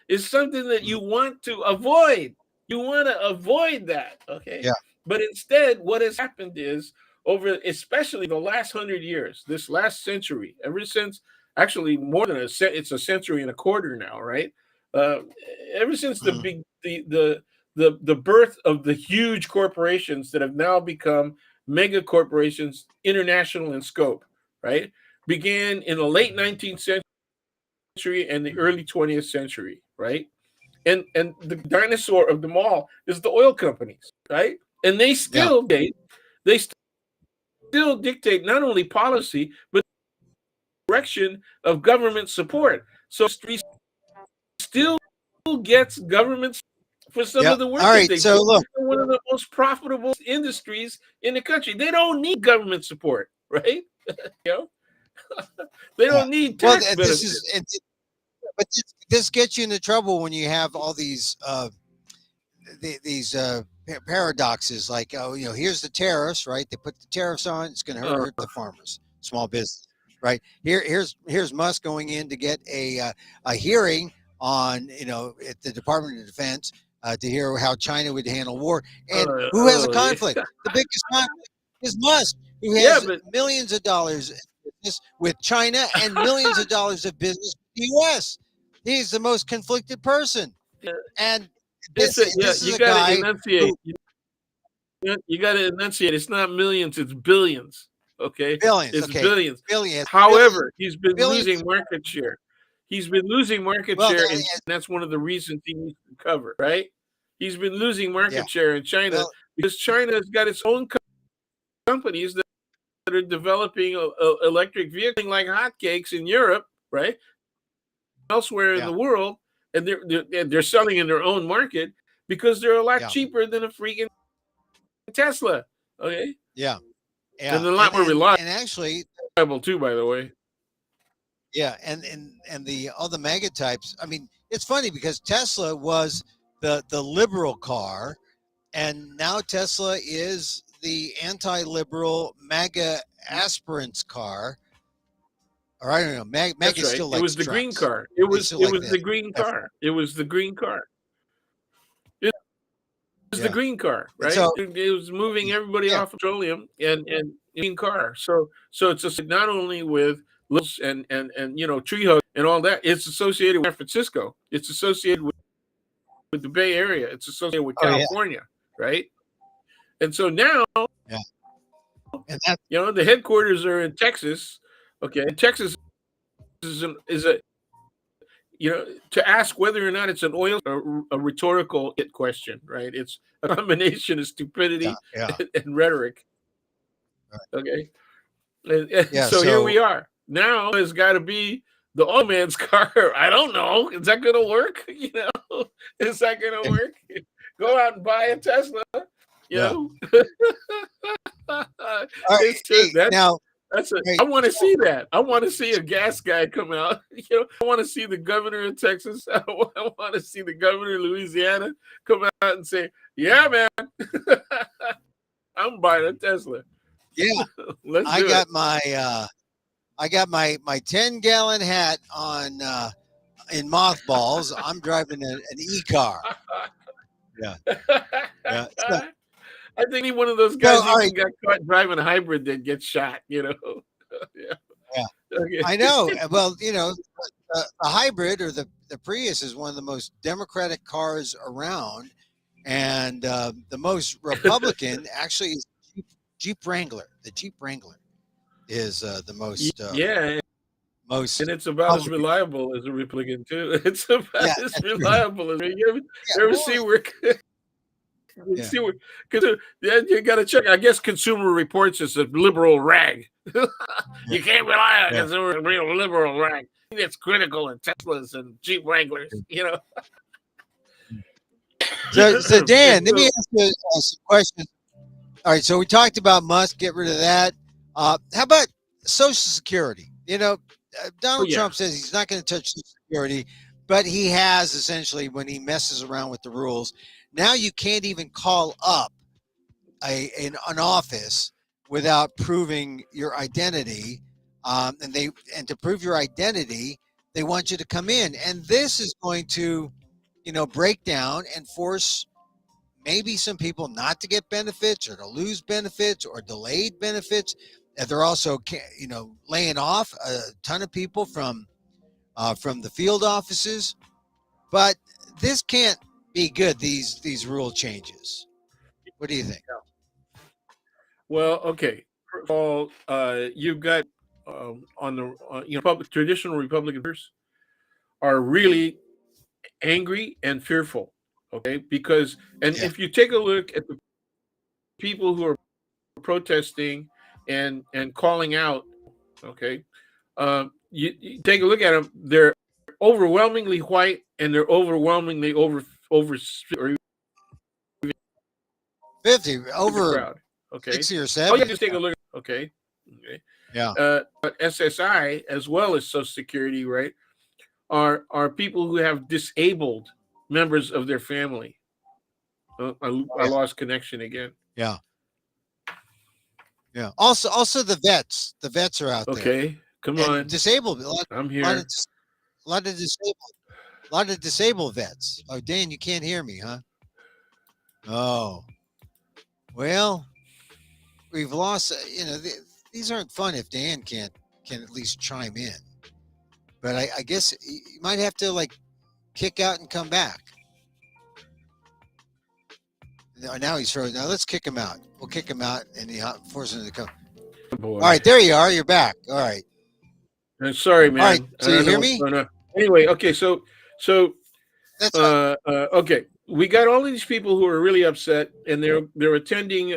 is something that you want to avoid. You want to avoid that, okay? Yeah. But instead, what has happened is over, especially the last 100 years, this last century, ever since, actually more than it's a century and a quarter now, right? Ever since the big the birth of the huge corporations that have now become mega corporations, international in scope, right? Began in the late 19th century and the early 20th century, right? And the dinosaur of them all is the oil companies, right? And they still dictate not only policy but direction of government support. So industry still gets government for some of the work that they do. Look, they're one of the most profitable industries in the country. They don't need government support, right? You know, they don't need tax benefits. But this gets you into trouble when you have all these paradoxes, like, oh, you know, here's the tariffs, right? They put the tariffs on, it's going to hurt the farmers, small business, right? Here's Musk going in to get a hearing on, you know, at the Department of Defense to hear how China would handle war, and who has a conflict? The biggest conflict is Musk, who has millions of dollars with China and millions of dollars of business with the U.S. He's the most conflicted person, and this is a guy enunciate. You got to enunciate. It's not millions; it's billions. Okay, billions. It's billions. Billions. However, he's been losing market share. He's been losing market share, and that's one of the reasons he needs to recover. Right? He's been losing market share in China because China has got its own companies that are developing electric vehicles like hotcakes in Europe, right? Elsewhere in the world, and they're selling in their own market because they're a lot cheaper than a freaking Tesla. Okay. Yeah. And they're a lot more reliable. And actually, too, by the way. Yeah, and the all the mega types. I mean, it's funny because Tesla was the liberal car, and now Tesla is the anti-liberal MAGA aspirants car. Or I don't know. MAGA still likes it was the green car. It was the green car. It was the green car. It was the green car, right? So, it was moving everybody off petroleum and green car. So it's just not only with and you know, tree hug and all that. It's associated with San Francisco. It's associated with the Bay Area. It's associated with California, right? And so now, and you know, the headquarters are in Texas. Okay, Texas is a, you know, to ask whether or not it's an oil, a rhetorical question, right? It's a combination of stupidity and rhetoric. Okay, so here we are. Now it's got to be the oil man's car. I don't know. Is that going to work? You know, is that going to work? Go out and buy a Tesla. You know. Now. I want to see that. I want to see a gas guy come out. You know, I want to see the governor of Texas. I want to see the governor of Louisiana come out and say, "Yeah, man, I'm buying a Tesla." Yeah, I got my 10-gallon hat on in mothballs. I'm driving an e-car. Yeah. So, I think he's one of those guys who got caught driving a hybrid that gets shot, you know. Okay. I know. Well, you know, the hybrid or the Prius is one of the most democratic cars around, and the most Republican actually is Jeep Wrangler. The Jeep Wrangler is the most most, and it's about as reliable as a Republican too. It's about as reliable as you ever see where Yeah. Because you got to check. I guess Consumer Reports is a liberal rag. You can't rely on Consumer, real liberal rag. It's critical in Teslas and Jeep Wranglers. So Dan, let me ask you some questions. All right, so we talked about Musk, get rid of that. How about Social Security? Donald Trump says he's not going to touch Social Security, but he has essentially when he messes around with the rules. Now you can't even call up an office without proving your identity, and to prove your identity, they want you to come in, and this is going to, break down and force maybe some people not to get benefits or to lose benefits or delayed benefits. And they're also, laying off a ton of people from the field offices. But this can't be good. These rule changes. What do you think? Well, okay. First of all, you've got on the traditional Republican voters are really angry and fearful. Okay, because if you take a look at the people who are protesting and calling out, okay, you take a look at them. They're overwhelmingly white and they're overwhelmingly over 50 over the crowd. Okay, 60 or 70. Oh yeah, just take a look. Okay. Yeah. But SSI as well as Social Security, right, are people who have disabled members of their family. I lost connection again. Yeah. Yeah. Also the vets. The vets are out there. Okay, come on. Disabled. I'm here. A lot of disabled vets. Oh, Dan, you can't hear me, huh? Oh. Well, we've lost. These aren't fun if Dan can at least chime in. But I guess you might have to kick out and come back. Now he's frozen. Now let's kick him out. We'll kick him out and force him to come. All right, there you are. You're back. All right. Sorry, man. All right. So you hear me? Anyway, okay. So that's okay. We got all these people who are really upset, and they're attending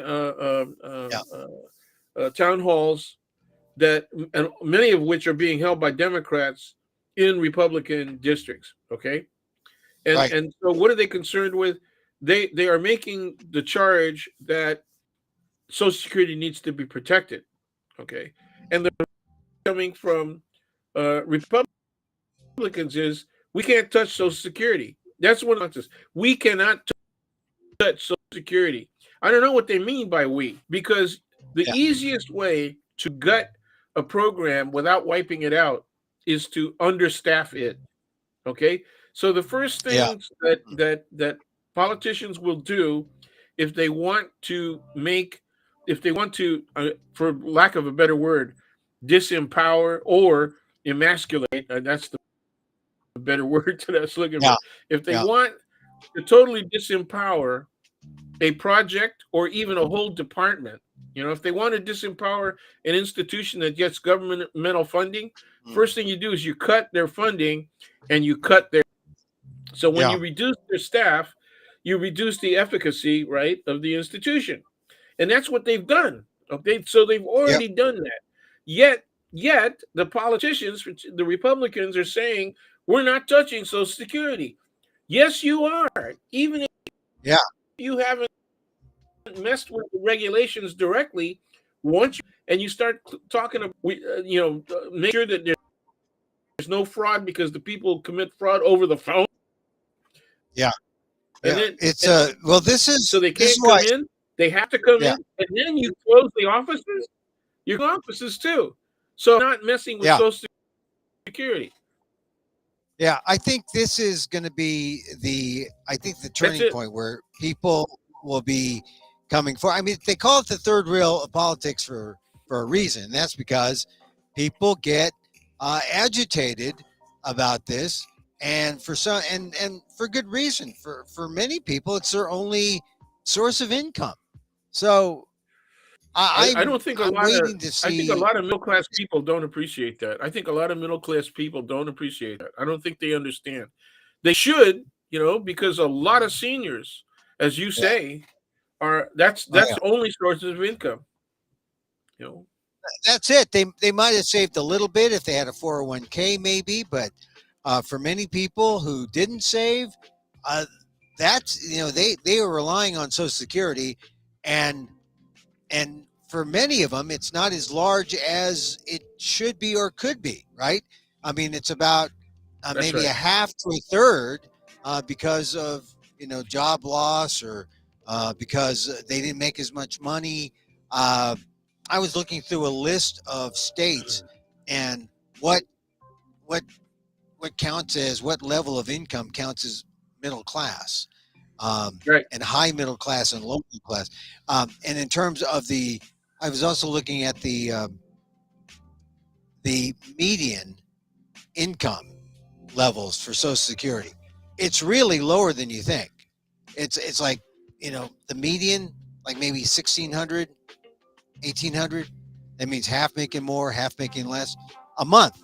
town halls and many of which are being held by Democrats in Republican districts. Okay, and so what are they concerned with? They are making the charge that Social Security needs to be protected. Okay, and they're coming from Republicans is we can't touch Social Security. That's what it is. We cannot touch Social Security. I don't know what they mean by we, because the easiest way to gut a program without wiping it out is to understaff it. Okay, so the first things that politicians will do if they want to for lack of a better word, disempower or emasculate, that's the better word that I was looking for. If they want to totally disempower a project or even a whole department, if they want to disempower an institution that gets governmental funding, first thing you do is you cut their funding and you cut their. So when you reduce their staff, you reduce the efficacy, right, of the institution. And that's what they've done. Okay, so they've already done that. Yet the politicians, the Republicans, are saying we're not touching Social Security. Yes, you are. Even if you haven't messed with the regulations directly, once you start talking about, make sure that there's no fraud because the people commit fraud over the phone. Yeah. And then, this is so they can't come in. They have to come in, and then you close the offices. Your offices too. So not messing with Social Security. Yeah, I think this is going to be the turning point where people will be coming for. I mean, they call it the third rail of politics for a reason. That's because people get agitated about this, and for some, and for good reason. For many people, it's their only source of income. So I don't think I'm waiting to see. I think a lot of middle class people don't appreciate that. I think a lot of middle class people don't appreciate that. I don't think they understand. They should, because a lot of seniors as you Yeah. say, that's the only sources of income. You know, that's it. They might have saved a little bit if they had a 401k, maybe, but for many people who didn't save, that's they were relying on Social Security, and for many of them, it's not as large as it should be or could be. Right? I mean, it's about maybe a half to a third because of job loss or because they didn't make as much money. I was looking through a list of states and what what counts as what level of income counts as middle class, and high middle class and low middle class. And in terms of I was also looking at the median income levels for Social Security. It's really lower than you think. It's like the median, like maybe 1,600, 1,800. That means half making more, half making less a month,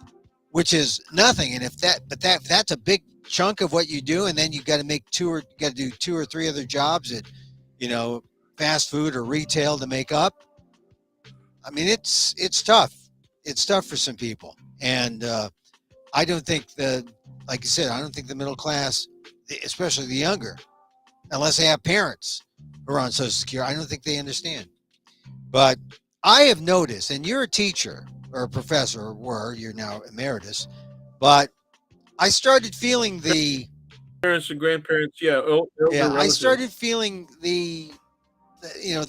which is nothing. And if that's a big chunk of what you do, and then you got to do 2 or 3 other jobs at, fast food or retail to make up. I mean, it's tough. It's tough for some people, and I don't think like you said, I don't think the middle class, especially the younger, unless they have parents who are on Social Security, I don't think they understand. But I have noticed, and you're a teacher or a professor, or you're now emeritus, but I started feeling the parents and grandparents, older relatives. I started feeling the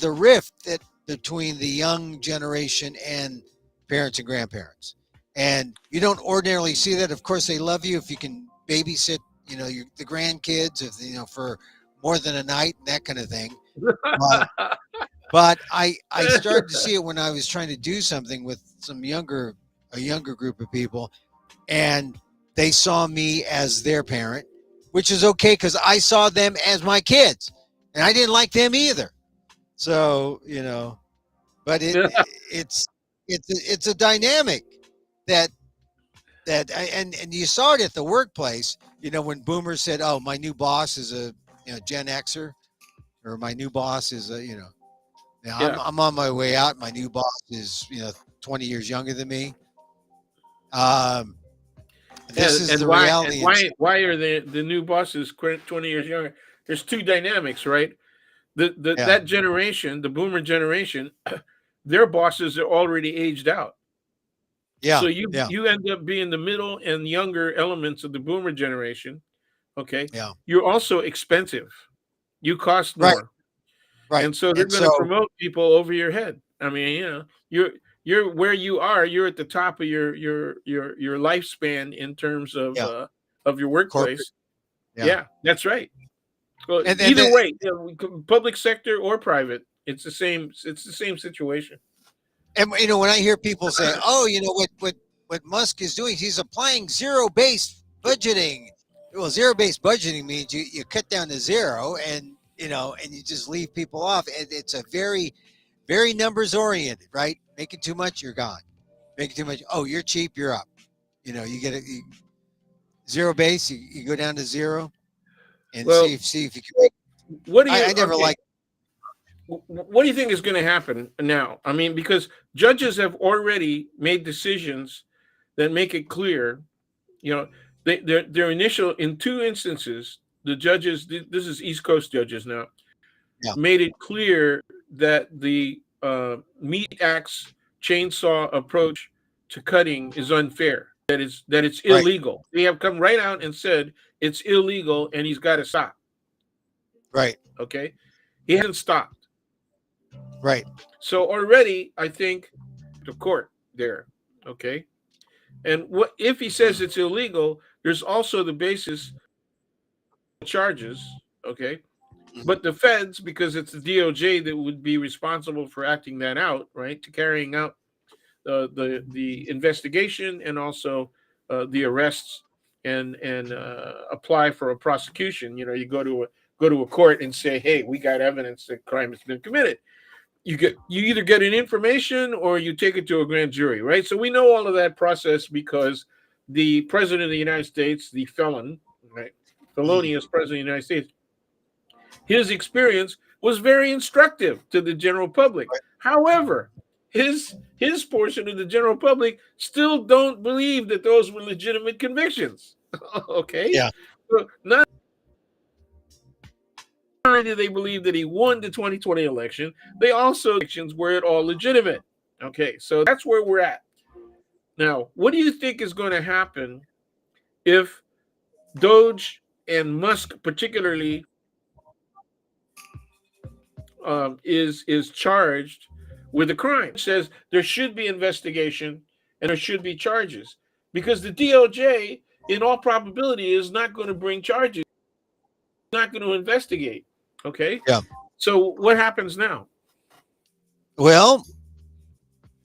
rift between the young generation and parents and grandparents. And you don't ordinarily see that. Of course, they love you if you can babysit, the grandkids, for more than a night and that kind of thing. But I started to see it when I was trying to do something with a younger group of people, and they saw me as their parent, which is okay because I saw them as my kids, and I didn't like them either. So but it's a dynamic that and you saw it at the workplace. When boomers said, "Oh, my new boss is a Gen Xer," or "My new boss is a I'm on my way out. My new boss is 20 years younger than me." This is the reality. Why are the new bosses 20 years younger? There's two dynamics, right? That generation, the boomer generation, their bosses are already aged out. Yeah. So you end up being the middle and younger elements of the boomer generation. Okay. Yeah. You're also expensive. You cost more. Right. And so they're going to promote people over your head. I mean, you're where you are. You're at the top of your lifespan in terms of your workplace. Yeah, that's right. Well, and either way, public sector or private, it's the same. It's the same situation. And when I hear people say, "Oh, what Musk is doing, he's applying zero-based budgeting." Well, zero-based budgeting means you cut down to zero, and and you just leave people off. And it's a very, very numbers oriented, right? Making too much, you're gone. Making too much, oh, you're cheap, you're up. You get it. Zero base, you go down to zero, and see if you can. What do you? I never like. What do you think is going to happen now? I mean, because judges have already made decisions that make it clear, their initial, in 2 instances, the judges, this is East Coast judges now, made it clear that the meat axe chainsaw approach to cutting is unfair. That it's illegal. They have come right out and said it's illegal, and he's got to stop. Right. Okay. He hasn't stopped. Right. So already, I think the court there. Okay. And what if he says it's illegal? There's also the basis charges. Okay. But the feds, because it's the DOJ that would be responsible for acting that out, right, to carrying out the investigation and also the arrests and apply for a prosecution. You go to a court and say, "Hey, we got evidence that crime has been committed." You either get an information or you take it to a grand jury, right? So we know all of that process because the president of the United States, the felon, right, felonious president of the United States, his experience was very instructive to the general public. However, his portion of the general public still don't believe that those were legitimate convictions. Okay? Yeah. So not only did they believe that he won the 2020 election, they also elections were it all legitimate. Okay, so that's where we're at. Now, what do you think is going to happen if Doge and Musk particularly is charged with a crime? It says there should be investigation and there should be charges, because the DOJ, in all probability, is not going to bring charges, not going to investigate. Okay. Yeah. So what happens now? Well,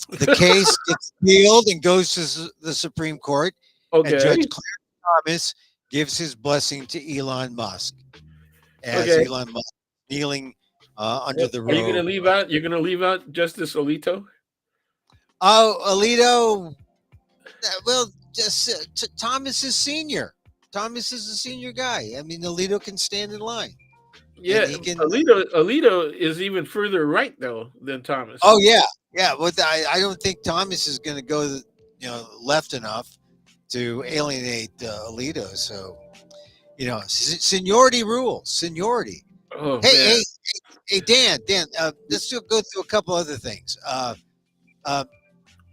the case gets appealed and goes to the Supreme Court. Okay. And Judge Clarence Thomas gives his blessing to Elon Musk as Elon Musk kneeling under the robe. Are you going to leave out? You're going to leave out Justice Alito? Oh, Alito. Well, just Thomas is senior. Thomas is a senior guy. I mean, Alito can stand in line. Yeah, Alito is even further right though than Thomas. Oh yeah, yeah. Well, I don't think Thomas is going to go, left enough to alienate Alito. So, seniority rules. Seniority. Oh, hey, Dan. Let's go through a couple other things.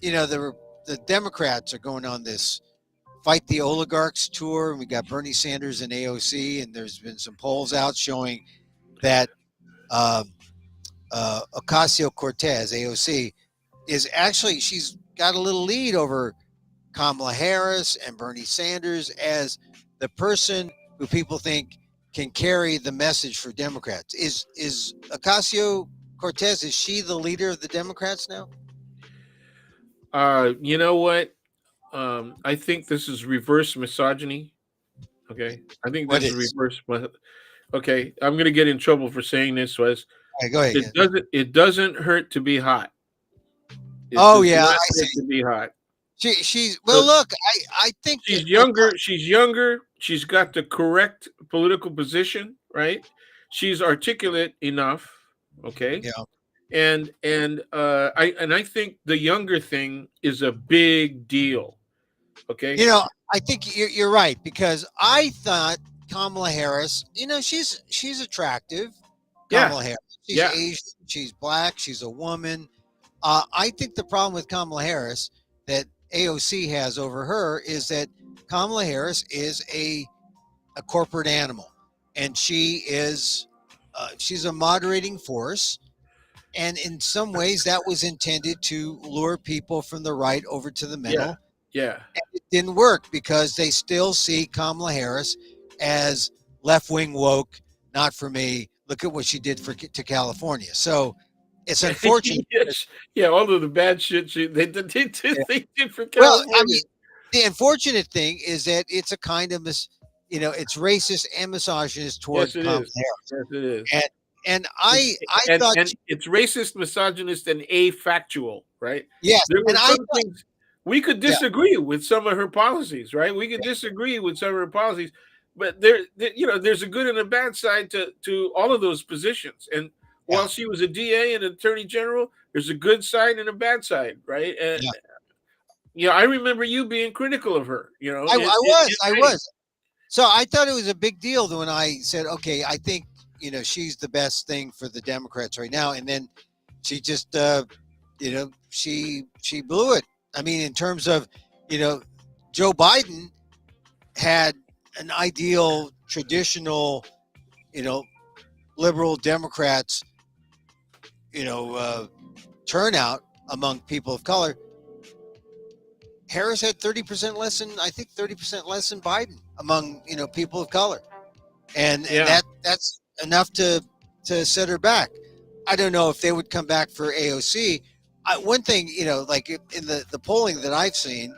The Democrats are going on this Fight the Oligarchs tour, and we got Bernie Sanders and AOC, and there's been some polls out showing that Ocasio-Cortez, AOC, she's got a little lead over Kamala Harris and Bernie Sanders as the person who people think can carry the message for Democrats. Is Ocasio-Cortez, is she the leader of the Democrats now? You know what? I think this is reverse misogyny. Okay, I think this is reverse. Okay, I'm going to get in trouble for saying this. Was go ahead. It doesn't hurt to be hot. I see. To be hot. She's look. I think she's younger. She's younger. She's got the correct political position. Right. She's articulate enough. Okay. Yeah. And I think the younger thing is a big deal. Okay. I think you're right, because I thought Kamala Harris, she's attractive. Kamala Harris. She's Asian, she's black, she's a woman. I think the problem with Kamala Harris that AOC has over her is that Kamala Harris is a corporate animal, and she's a moderating force. And in some ways, that was intended to lure people from the right over to the middle. Yeah. And it didn't work because they still see Kamala Harris as left-wing woke, not for me. Look at what she did to California. So it's unfortunate. Yeah, all of the bad shit they did for California. Well, I mean, the unfortunate thing is that it's a kind of it's racist and misogynist toward Kamala Harris. Yes, it is. And I thought it's racist, misogynist, and afactual, right? Yes. There were some things we could disagree with some of her policies, right? We could disagree with some of her policies, but there's a good and a bad side to all of those positions. And while she was a DA and attorney general, there's a good side and a bad side, right? And I remember you being critical of her. I was. So I thought it was a big deal when I said, okay, I think she's the best thing for the Democrats right now. And then she just, she blew it. I mean, in terms of, Joe Biden had an ideal, traditional, liberal Democrats, turnout among people of color. Harris had 30% less than, I think 30% less than Biden among, people of color. And that's enough to set her back. I don't know if they would come back for AOC. One thing, like in the polling that I've seen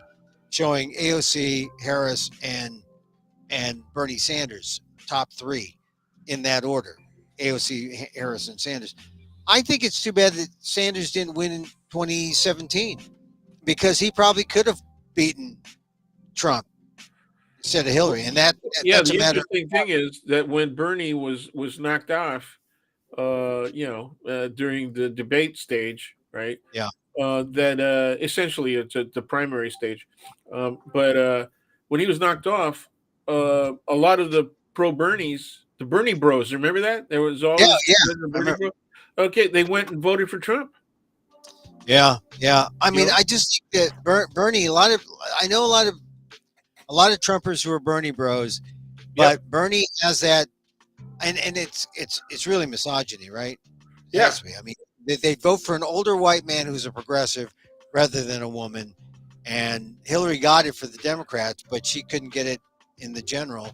showing AOC, Harris, and Bernie Sanders, top three in that order, AOC, Harris, and Sanders. I think it's too bad that Sanders didn't win in 2017 because he probably could have beaten Trump. instead of Hillary, and that's the a matter. interesting thing is that when Bernie was knocked off, during the debate stage, right? Yeah, That essentially it's the primary stage, but when he was knocked off, a lot of the pro Bernies, the Bernie Bros, remember that there was yeah, always yeah. the Bernie Bros. Okay, they went and voted for Trump. Yeah, yeah. I You mean, know, I just think that Bernie. I know a lot of Trumpers who are Bernie Bros, yep, but Bernie has that, and it's really misogyny, right? It yeah, has to be. I mean, they vote for an older white man who's a progressive rather than a woman, and Hillary got it for the Democrats, but she couldn't get it in the general,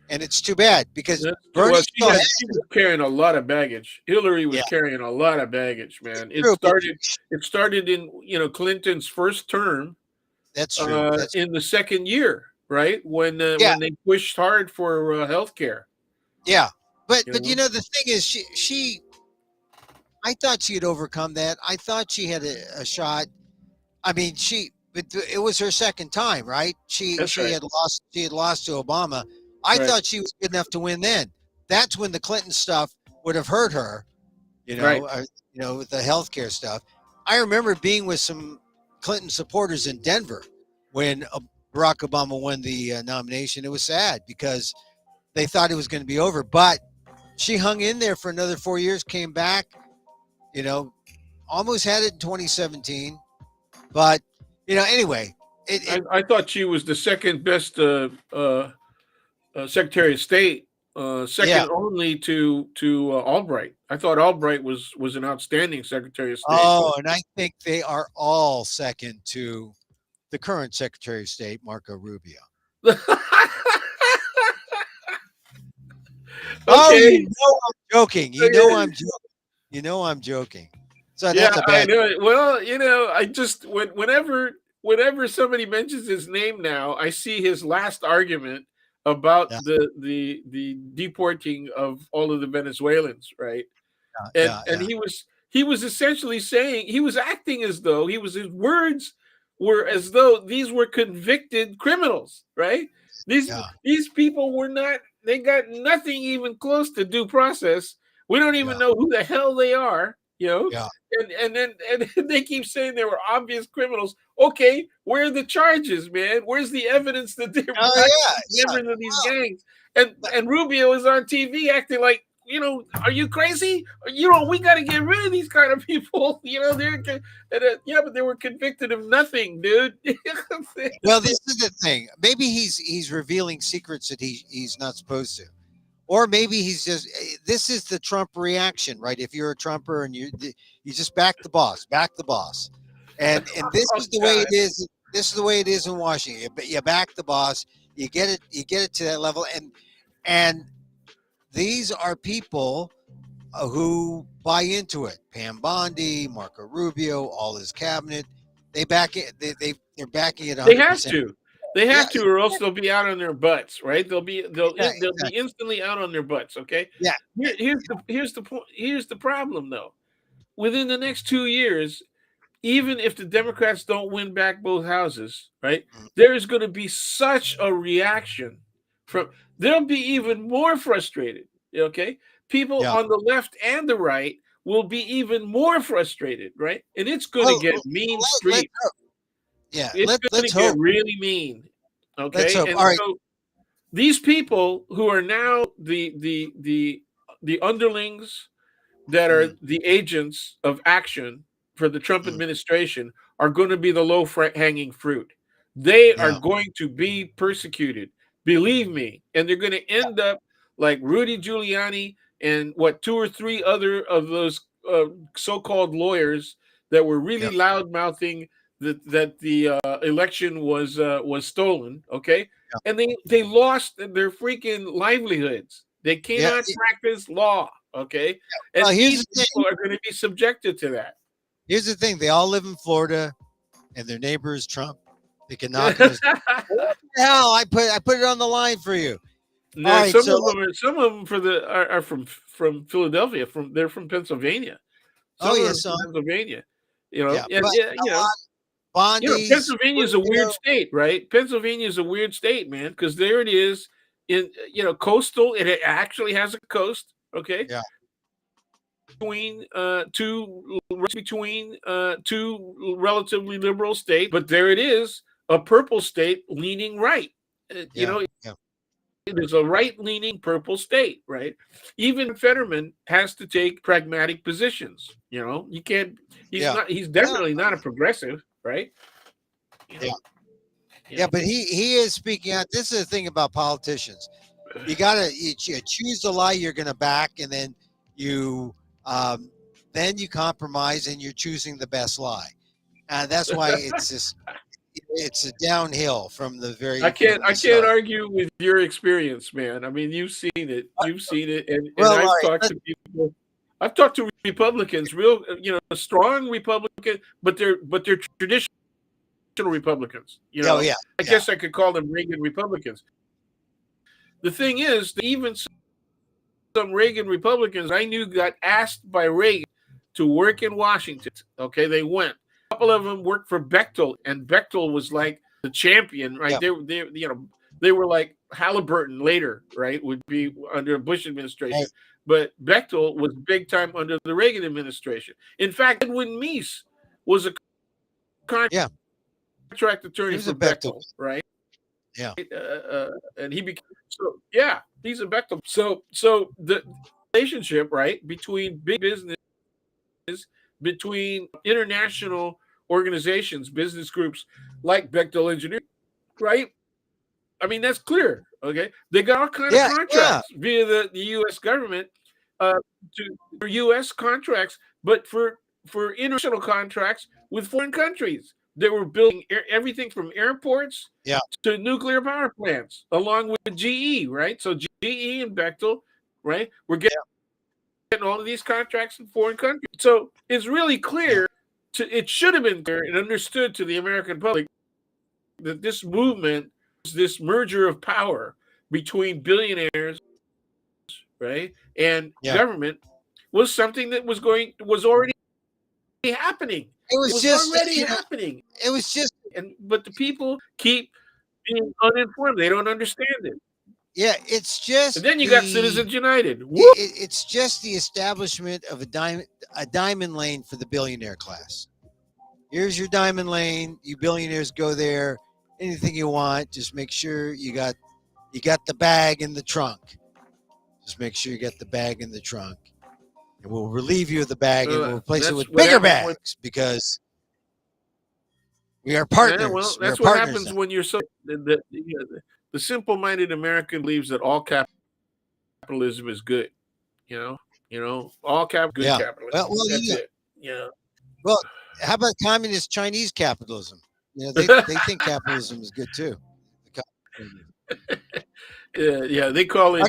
and it's too bad because that's true. Bernie Well, still has she it. was carrying a lot of baggage. Hillary Yeah, was carrying a lot of baggage, man. true, but It started in Clinton's first term, that's true. That's in the second year, right? yeah, When they pushed hard for health care. yeah. You But know, the thing is, she I thought she had overcome that. I thought she had a shot. I mean, but it was her second time, right? that's She right. had lost. She had lost to Obama. I Right. thought she was good enough to win. Then that's when the Clinton stuff would have hurt her. Right. With the healthcare stuff. I remember being with some Clinton supporters in Denver when Barack Obama won the nomination. It was sad because they thought it was going to be over, but she hung in there for another 4 years. Came back. You know, almost had it in 2017. But anyway, I thought she was the second best Secretary of State, yeah. second only to Albright. I thought Albright was an outstanding Secretary of State. Oh, and I think they are all second to the current Secretary of State, Marco Rubio. Oh, Okay. I'm joking. I'm joking. So Yeah, that's a I bad. know. Well, I just whenever somebody mentions his name now, I see his last argument about Yeah, the deporting of all of the Venezuelans, right? And yeah, and yeah, he was essentially saying, he was acting as though his words were as though these were convicted criminals, right? yeah, These people were not, they got nothing even close to due process. We don't even yeah, know who the hell they are, yeah. and they keep saying they were obvious criminals. Okay, where are the charges, man? Where's the evidence that they're Oh practically yeah, members of these yeah. gangs? Well, And Rubio is on TV acting like, are you crazy? We got to get rid of these kind of people. Yeah, but they were convicted of nothing, dude. well, this is the thing. Maybe he's revealing secrets that he's not supposed to. Or maybe he's just this is the Trump reaction, right? If you're a Trumper and you just back the boss, and this Oh is the way God. it is. This is the way it is in Washington. You back the boss, you get it to that level, and these are people who buy into it. Pam Bondi, Marco Rubio, all his cabinet, they back it. They're backing it They have 100%. to. They Yeah, have to, or else they'll be out on their butts, right? yeah, They'll be exactly. instantly out on their butts. Okay. Yeah, Here's the point. Here's the problem, though. Within the next 2 years, even if the Democrats don't win back both houses, right, mm, there is going to be such a reaction from. They'll be even more frustrated. Okay, people yeah. on the left and the right will be even more frustrated, right? And it's going to Well, get mean let's streets. hope. Yeah, It's going let's to get hope. really mean. Let's Okay, hope. and All right. so these people who are now the underlings that are Mm, the agents of action for the Trump mm, administration are going to be the low hanging fruit. They are yeah. going to be persecuted, believe me, and they're going to end up like Rudy Giuliani and what two or three other of those so-called lawyers that were really Yep. loud mouthing that the election was stolen. Okay, Yeah. and they lost their freaking livelihoods. They Yeah. cannot practice law. Okay, and Well, here's these the thing. people are going to be subjected to that. Here's the thing. They all live in Florida, and their neighbor is Trump. They can knock on his. What the hell? I put it on the line for you. All Now, right. So. some of them are from Philadelphia. They're from Pennsylvania. Oh Some of them yes. from Pennsylvania. Yeah. And But yeah, Bondies. Pennsylvania is a weird state, right? Pennsylvania is a weird state, man, because there it is in, coastal. It actually has a coast, okay? Yeah. Between two relatively liberal states, but there it is, a purple state leaning right. It is a right-leaning purple state, right? Even Fetterman has to take pragmatic positions. You can't. He's definitely not a progressive, right? Yeah, but he is speaking out. This is the thing about politicians. You gotta choose the lie you're gonna back, and then you compromise, and you're choosing the best lie. And that's why it's a downhill from the very. I can't argue with your experience, man. I mean, you've seen it, and I've talked to people. I've talked to Republicans, real, strong Republicans, but they're traditional Republicans. I guess I could call them Reagan Republicans. The thing is, that even some Reagan Republicans I knew got asked by Reagan to work in Washington. Okay, they went. A couple of them worked for Bechtel, and Bechtel was like the champion, right? They were like Halliburton later, right? Would be under a Bush administration. Right. But Bechtel was big time under the Reagan administration. In fact, Edwin Meese was a contract attorney for Bechtel, right? Yeah. And he became he's a Bechtel. So the relationship, right, between big business, between international organizations, business groups like Bechtel Engineering, right? I mean, that's clear. Okay, they got all kinds of contracts via the U.S. government for U.S. contracts, but for international contracts with foreign countries. They were building everything from airports to nuclear power plants, along with GE, right? So GE and Bechtel, right, we're getting all of these contracts in foreign countries. So it's really clear. It should have been clear and understood to the American public that this movement, this merger of power between billionaires, right, and government, was something that was already happening. It was already happening. It was just, but the people keep being uninformed. They don't understand it. Yeah, it's just. And then you got Citizens United. It's just the establishment of a diamond lane for the billionaire class. Here's your diamond lane. You billionaires go there. Anything you want, just make sure you got the bag in the trunk. Just make sure you get the bag in the trunk, and we'll relieve you of the bag and we'll replace it with bigger bags because we are partners. Yeah, well, that's what happens when you're so. The simple-minded American believes that all capitalism is good. All good capitalism. Well, that's it. Yeah. Well, how about communist Chinese capitalism? They think capitalism is good too. They call it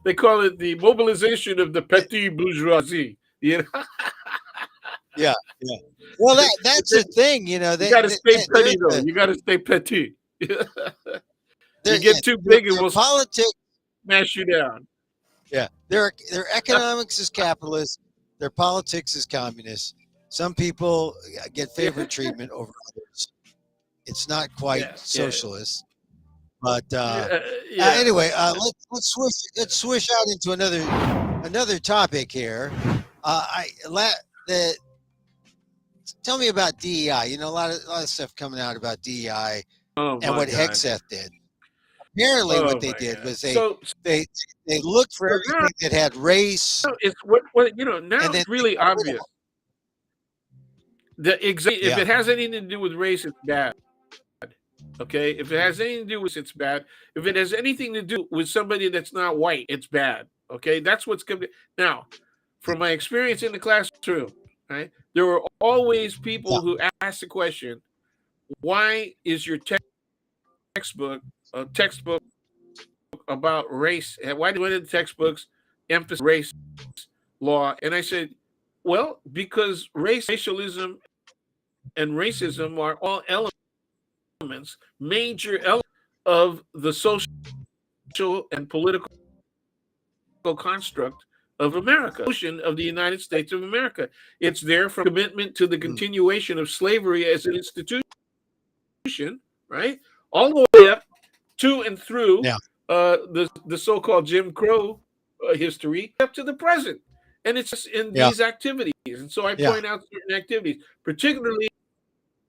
they call it the mobilization of the petty bourgeoisie. Yeah. Well, that's the thing, you got to stay petty, though. You got to stay petty. You get too big, and we'll politics smash you down. Yeah, their economics is capitalist. Their politics is communist. Some people get favorite treatment over others. It's not quite socialist, but anyway, let's switch out into another topic here. Tell me about DEI. A lot of stuff coming out about DEI and what Hegseth did. Apparently, what they did was they looked for everything that had race. It's now it's really obvious. If it has anything to do with race, it's bad. Okay, if it has anything to do with it's bad. If it has anything to do with somebody that's not white, it's bad. Okay, that's what's coming. Now, from my experience in the classroom, right, there were always people who asked the question, why is your textbook about race? And why do the textbooks emphasize race law? And I said, well, because racialism and racism are all elements, major elements of the social and political construct of America, of the United States of America. It's there from commitment to the continuation of slavery as an institution, right? All the way up to and through the so-called Jim Crow history up to the present. And it's in these activities. And so I point out certain activities, particularly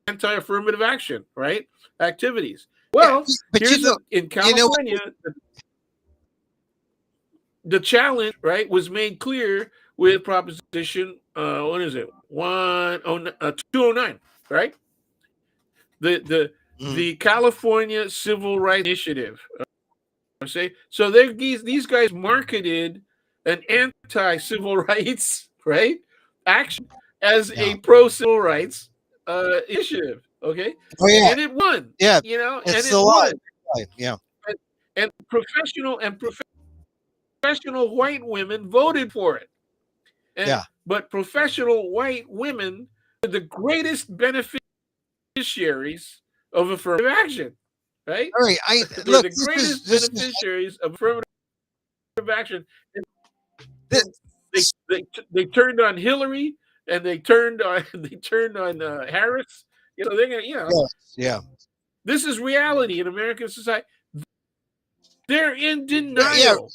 anti-affirmative action, right? Activities. Well, here's in California, the challenge, right, was made clear with Proposition, what is it? 209, right? The California Civil Rights Initiative. So these guys marketed an anti-civil rights, right, action as a pro-civil rights initiative. Okay. Oh yeah. And it won. Yeah. You know, it's and it won. Yeah. And professional white women voted for it. But professional white women are the greatest beneficiaries of affirmative action, right? All right. They're the greatest beneficiaries of affirmative action. They turned on Hillary and they turned on Harris. You know, they're gonna, This is reality in American society. They're in denial.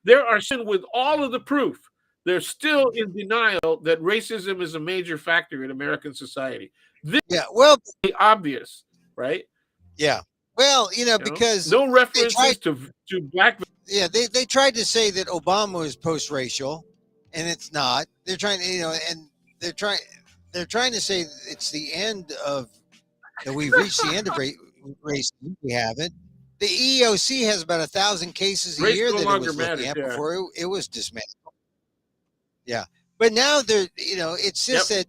There are sin with all of the proof. They're still in denial that racism is a major factor in American society. This is obvious, right? Yeah. Well, because no references to black. Yeah, they tried to say that Obama was post-racial, and it's not. They're trying to, and they're trying to say it's the end of that. We've reached the end of racism. We haven't. The EEOC has about 1,000 cases a year that it was looking at before it was dismantled. Yeah, but now they're, it's just that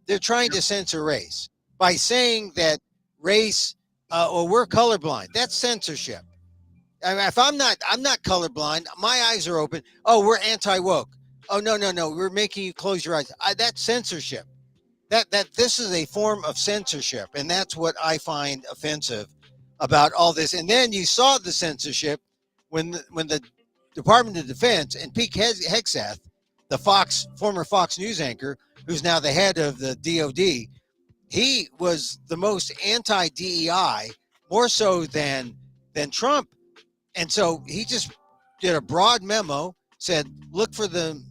they're trying to censor race by saying that race or we're colorblind. That's censorship. I mean, if I'm not colorblind. My eyes are open. Oh, we're anti-woke. Oh, no. We're making you close your eyes. That's censorship. That this is a form of censorship, and that's what I find offensive about all this. And then you saw the censorship when the Department of Defense and Pete Hegseth, the former Fox News anchor, who's now the head of the DOD, he was the most anti-DEI, more so than Trump. And so he just did a broad memo, said, look for the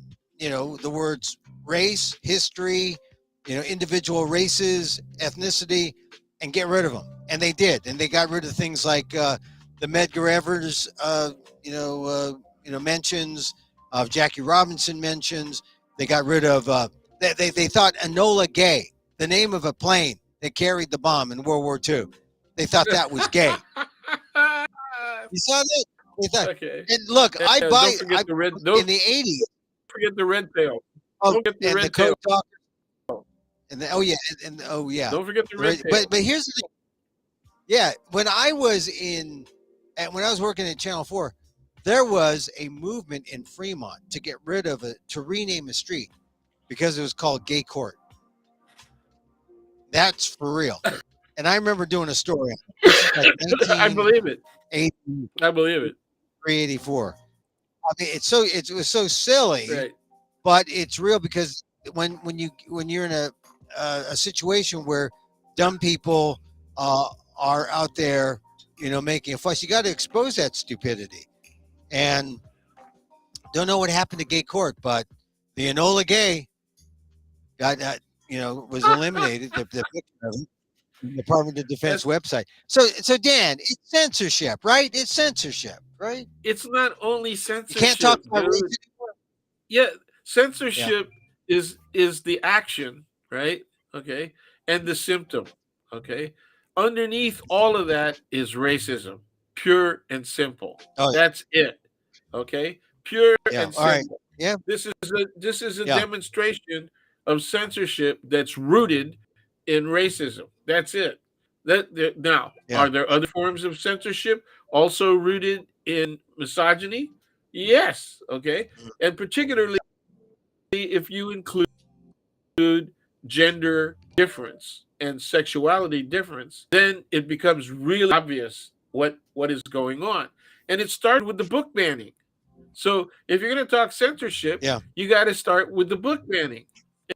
words race, history, individual races, ethnicity, and get rid of them. And they did. And they got rid of things like the Medgar Evers, mentions of Jackie Robinson mentions. They got rid of, they thought Enola Gay, the name of a plane that carried the bomb in World War II. They thought that was gay. You saw that? They thought, okay. And look, I buy in the 80s. Forget the red tail. Don't forget the red tail. And don't forget the red tail. But here's the thing. Yeah, when I was working at Channel 4, there was a movement in Fremont to get rid of to rename a street because it was called Gay Court. That's for real. And I remember doing a story. Like I believe it. I believe it. 384. I mean, it was so silly, right. But it's real because when you're in a situation where dumb people are out there, making a fuss, you got to expose that stupidity. And don't know what happened to Gay Court, but the Enola Gay got was eliminated. the picture of it. Department of Defense website. So Dan, it's censorship, right? It's censorship, right? It's not only censorship. You can't talk about race anymore. Yeah, censorship is the action, right? Okay, and the symptom. Okay, underneath all of that is racism, pure and simple. That's it. Okay, pure and simple. Right. Yeah. This is a demonstration of censorship that's rooted in racism. That's it. Are there other forms of censorship also rooted in misogyny? Yes. Okay. And particularly if you include gender difference and sexuality difference, then it becomes really obvious what is going on. And it started with the book banning. So if you're going to talk censorship, you got to start with the book banning.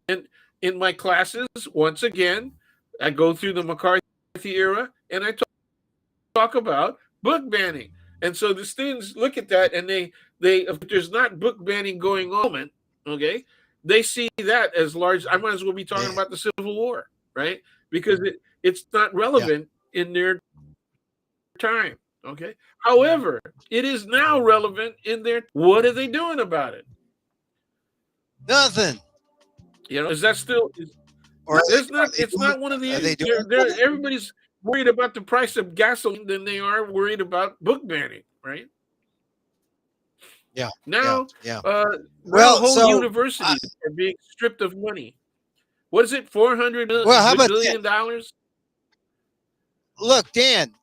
And in my classes, once again, I go through the McCarthy era and I talk about book banning. And so the students look at that and they if there's not book banning going on, okay, they see that as large. I might as well be talking about the Civil War, right? Because it's not relevant in their time. Okay. However, it is now relevant in their. What are they doing about it? Nothing. You know, is that still? It's not one of the. Everybody's worried about the price of gasoline than they are worried about book banning, right? Yeah. Now, well, whole universities are being stripped of money. What is it? $400 billion? Look, Dan,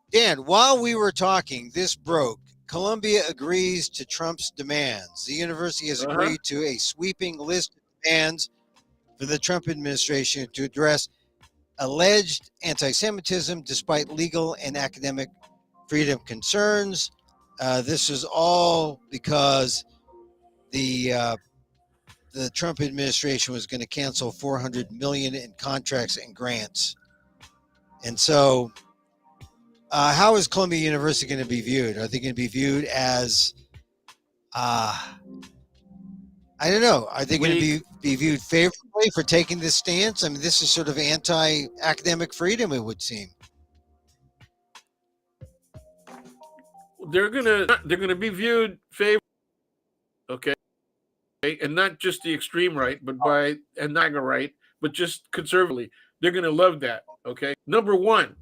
while we were talking, this broke. Columbia agrees to Trump's demands. The university has agreed to a sweeping list of demands for the Trump administration to address alleged anti-Semitism despite legal and academic freedom concerns. This is all because the Trump administration was going to cancel $400 million in contracts and grants. And so how is Columbia University going to be viewed? Are they going to be viewed as, I don't know, are they going to be viewed favorably for taking this stance? I mean, this is sort of anti-academic freedom, it would seem. They're gonna be viewed favorably, okay, and not just the extreme right, but by and not right, but just conservatively. They're gonna love that. Okay, number one,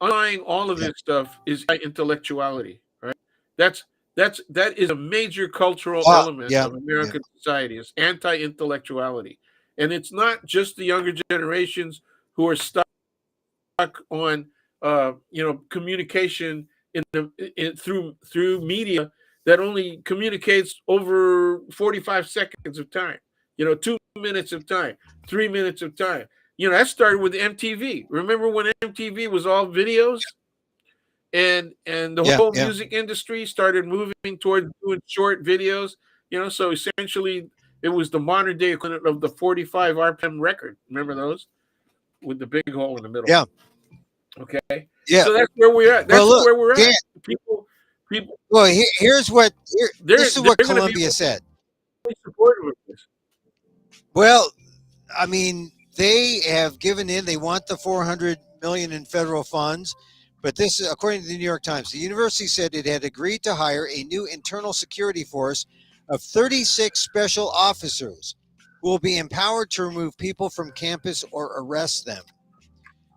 underlying all of this stuff is intellectuality, right? That is a major cultural element of American society. Is anti-intellectuality, and it's not just the younger generations who are stuck on communication through media that only communicates over 45 seconds of time, 2 minutes of time, 3 minutes of time. That started with MTV. Remember when MTV was all videos, and the whole music industry started moving towards doing short videos. So essentially it was the modern day equivalent of the 45 RPM record. Remember those with the big hole in the middle? Yeah. Okay. Yeah. So that's where we're at. That's where we're at. People. Well, this is what Columbia said. Supportive of this. Well, I mean, they have given in. They want the $400 million in federal funds, but this is according to the New York Times. The university said it had agreed to hire a new internal security force of 36 special officers who will be empowered to remove people from campus or arrest them.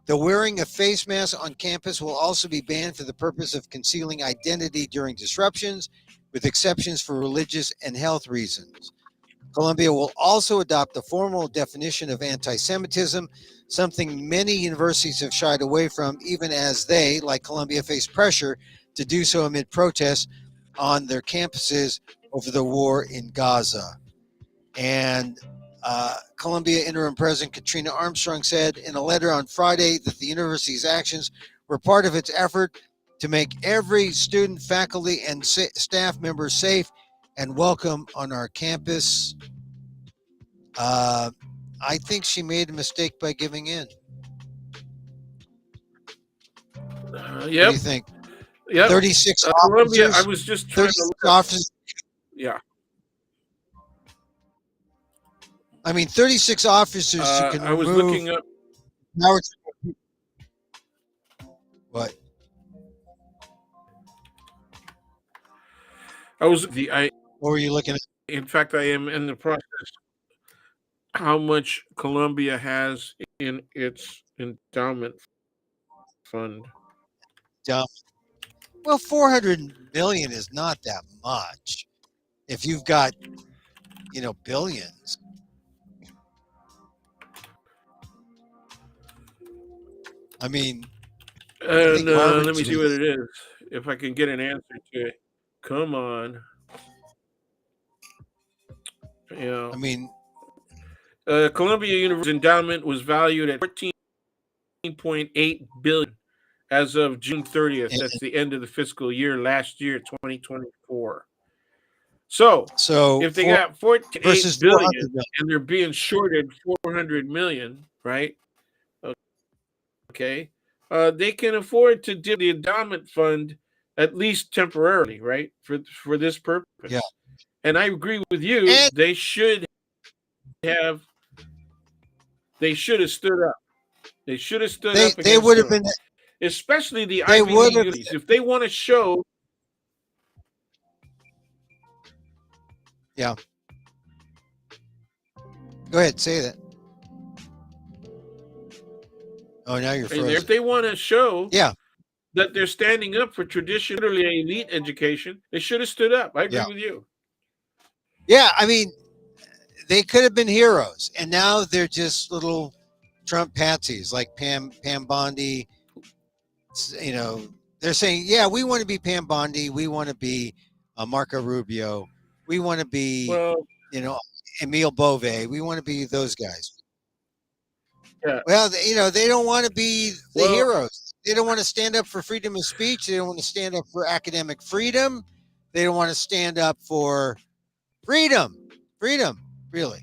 The wearing of face masks on campus will also be banned for the purpose of concealing identity during disruptions, with exceptions for religious and health reasons. Columbia will also adopt the formal definition of anti-Semitism, something many universities have shied away from, even as they, like Columbia, face pressure to do so amid protests on their campuses over the war in Gaza. And Columbia Interim President Katrina Armstrong said in a letter on Friday that the university's actions were part of its effort to make every student, faculty, and staff member safe and welcome on our campus. I think she made a mistake by giving in. What do you think? 36 Columbia, officers. I was just trying to look officers. Yeah. I mean, 36 officers who can I was looking up. What? What were you looking at? In fact, I am in the process. How much Columbia has in its endowment fund? Well, 400 million is not that much. If you've got, billions. I mean, let me see what it is. If I can get an answer to it. Come on. I mean, Columbia University's endowment was valued at $14.8 billion as of June 30th. That's the end of the fiscal year last year, 2024. So if they 4 got 48 versus billion 400 million. and they're being shorted 400 million, right? Okay, they can afford to do the endowment fund at least temporarily, right? For this purpose. Yeah. And I agree with you. And They should have stood up. They should have stood up they against would have them, been especially the they Ivy would League have unis. If they want to show, yeah. Go ahead, say that. Oh, now you're frozen. if they want to show, Yeah. that they're standing up for traditionally elite education, they should have stood up. I agree Yeah. with you. Yeah, I mean, they could have been heroes, and now they're just little Trump patsies like Pam Bondi. You know, they're saying, "Yeah, we want to be Pam Bondi. We want to be Marco Rubio. We want to be, Well, Emil Bove. We want to be those guys." yeah. Well, they don't want to be the Well, heroes. They don't want to stand up for freedom of speech. They don't want to stand up for academic freedom. They don't want to stand up for freedom. Freedom, really.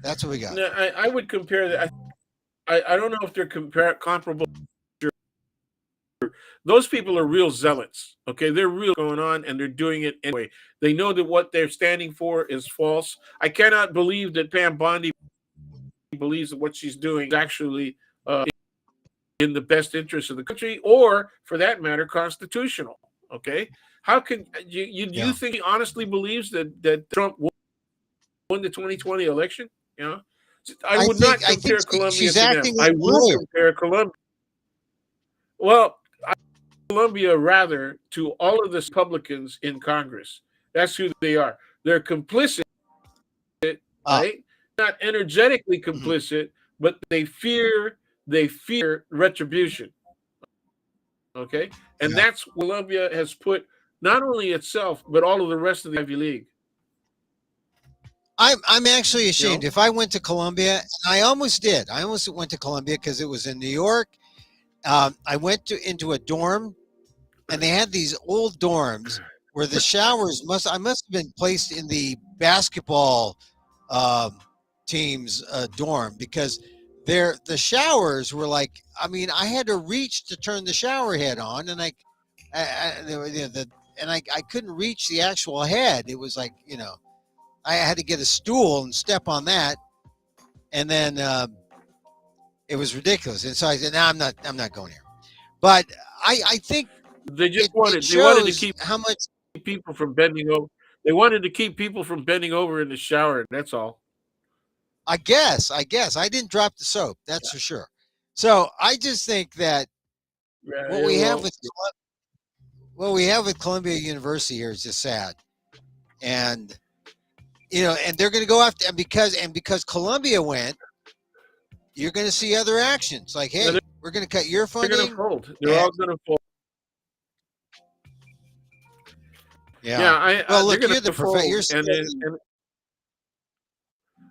That's what we got. no, I would compare that. I don't know if they're comparable. Those people are real zealots. Okay, they're real going on, and they're doing it anyway. They know that what they're standing for is false. I cannot believe that Pam Bondi believes that what she's doing is actually in the best interest of the country, or for that matter, constitutional. Okay, how can you think he honestly believes that Trump won the 2020 election? I would not compare Colombia to them. I will compare Colombia. Well, Colombia rather to all of the Republicans in Congress. That's who they are. They're complicit, right? Not energetically complicit, but they fear retribution. Okay, and that's Colombia has put not only itself but all of the rest of the Ivy League. I'm actually ashamed. If I went to Columbia, and I almost did. I almost went to Columbia because it was in New York. I went into a dorm, and they had these old dorms where the showers I must have been placed in the basketball team's dorm, because the showers were like, I mean, I had to reach to turn the shower head on, and I couldn't reach the actual head. It was like, I had to get a stool and step on that, and then it was ridiculous. And so I said, "No, I'm not going here." But I think they just wanted to keep how much people from bending over. They wanted to keep people from bending over in the shower. That's all. I guess I didn't drop the soap. That's for sure. So I just think that what we have with Columbia University here is just sad, and and they're going to go after, and because Columbia went, you're going to see other actions like, hey, we're going to cut your funding. They're going to fold. They're all going to fold. Yeah. Well, look, you're the professor.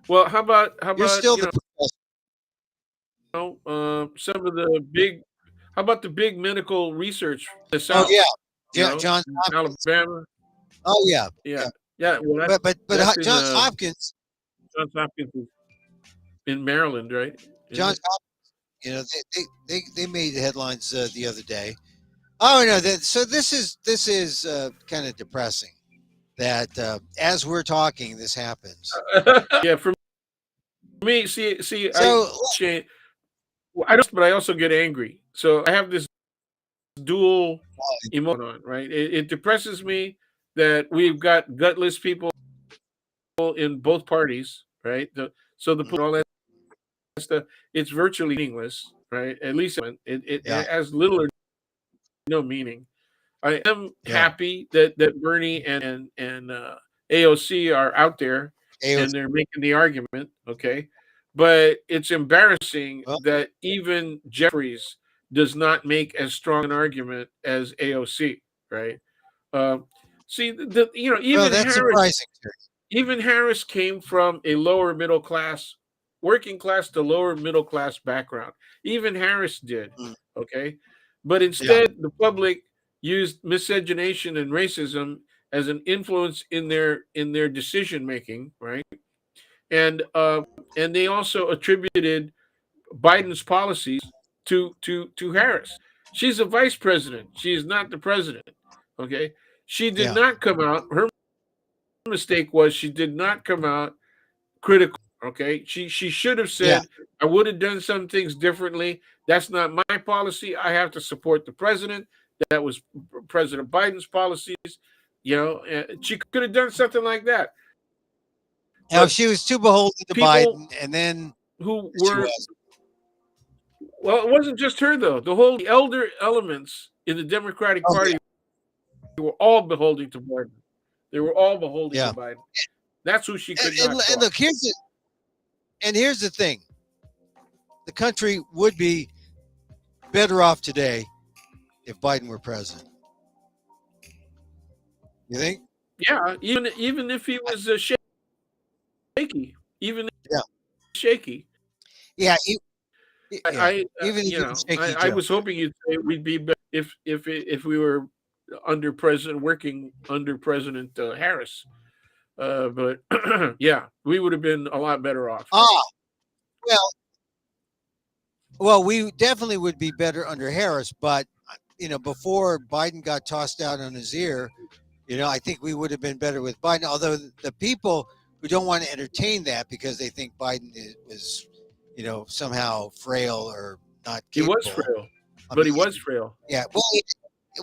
Well, how about you're still the professor? Some of the big. How about the big medical research? The South. Oh yeah, Johns Hopkins. Alabama. Oh yeah. Well, but Johns Hopkins. Johns Hopkins is in Maryland, right? Johns Hopkins. They made the headlines the other day. Oh no! So this is kind of depressing that as we're talking, this happens. Yeah, for me, see, so, but I also get angry. So I have this dual emotion on, right? It depresses me that we've got gutless people in both parties, right? So all that stuff, it's virtually meaningless, right? At least it has little or no meaning. I am happy that Bernie and AOC are out there and they're making the argument, okay? But it's embarrassing that even Jeffries does not make as strong an argument as AOC, right? See, even Harris came from a lower middle class, working class to lower middle class background. Even Harris did, okay? But instead, the public used miscegenation and racism as an influence in their decision making, right? And they also attributed Biden's policies to Harris. She's a vice president. She is not the president. Okay, she did not come out. Her mistake was she did not come out critical. Okay, she should have said, I would have done some things differently. That's not my policy. I have to support the president. That was President Biden's policies. You know, she could have done something like that. Now, she was too beholden to Biden, and then who were, well, it wasn't just her though. The elder elements in the Democratic Party were all beholden to Biden. They were all beholden to Biden. That's who she could not. And look, here's the thing: the country would be better off today if Biden were president. You think? Yeah, even if he was shaky, shaky. Yeah, I was hoping you'd say we'd be better if we were working under President Harris. But yeah, we would have been a lot better off. Well, we definitely would be better under Harris, but before Biden got tossed out on his ear, I think we would have been better with Biden. Although the people who don't want to entertain that because they think Biden was, somehow frail or not capable. He was frail, but he was frail. Yeah.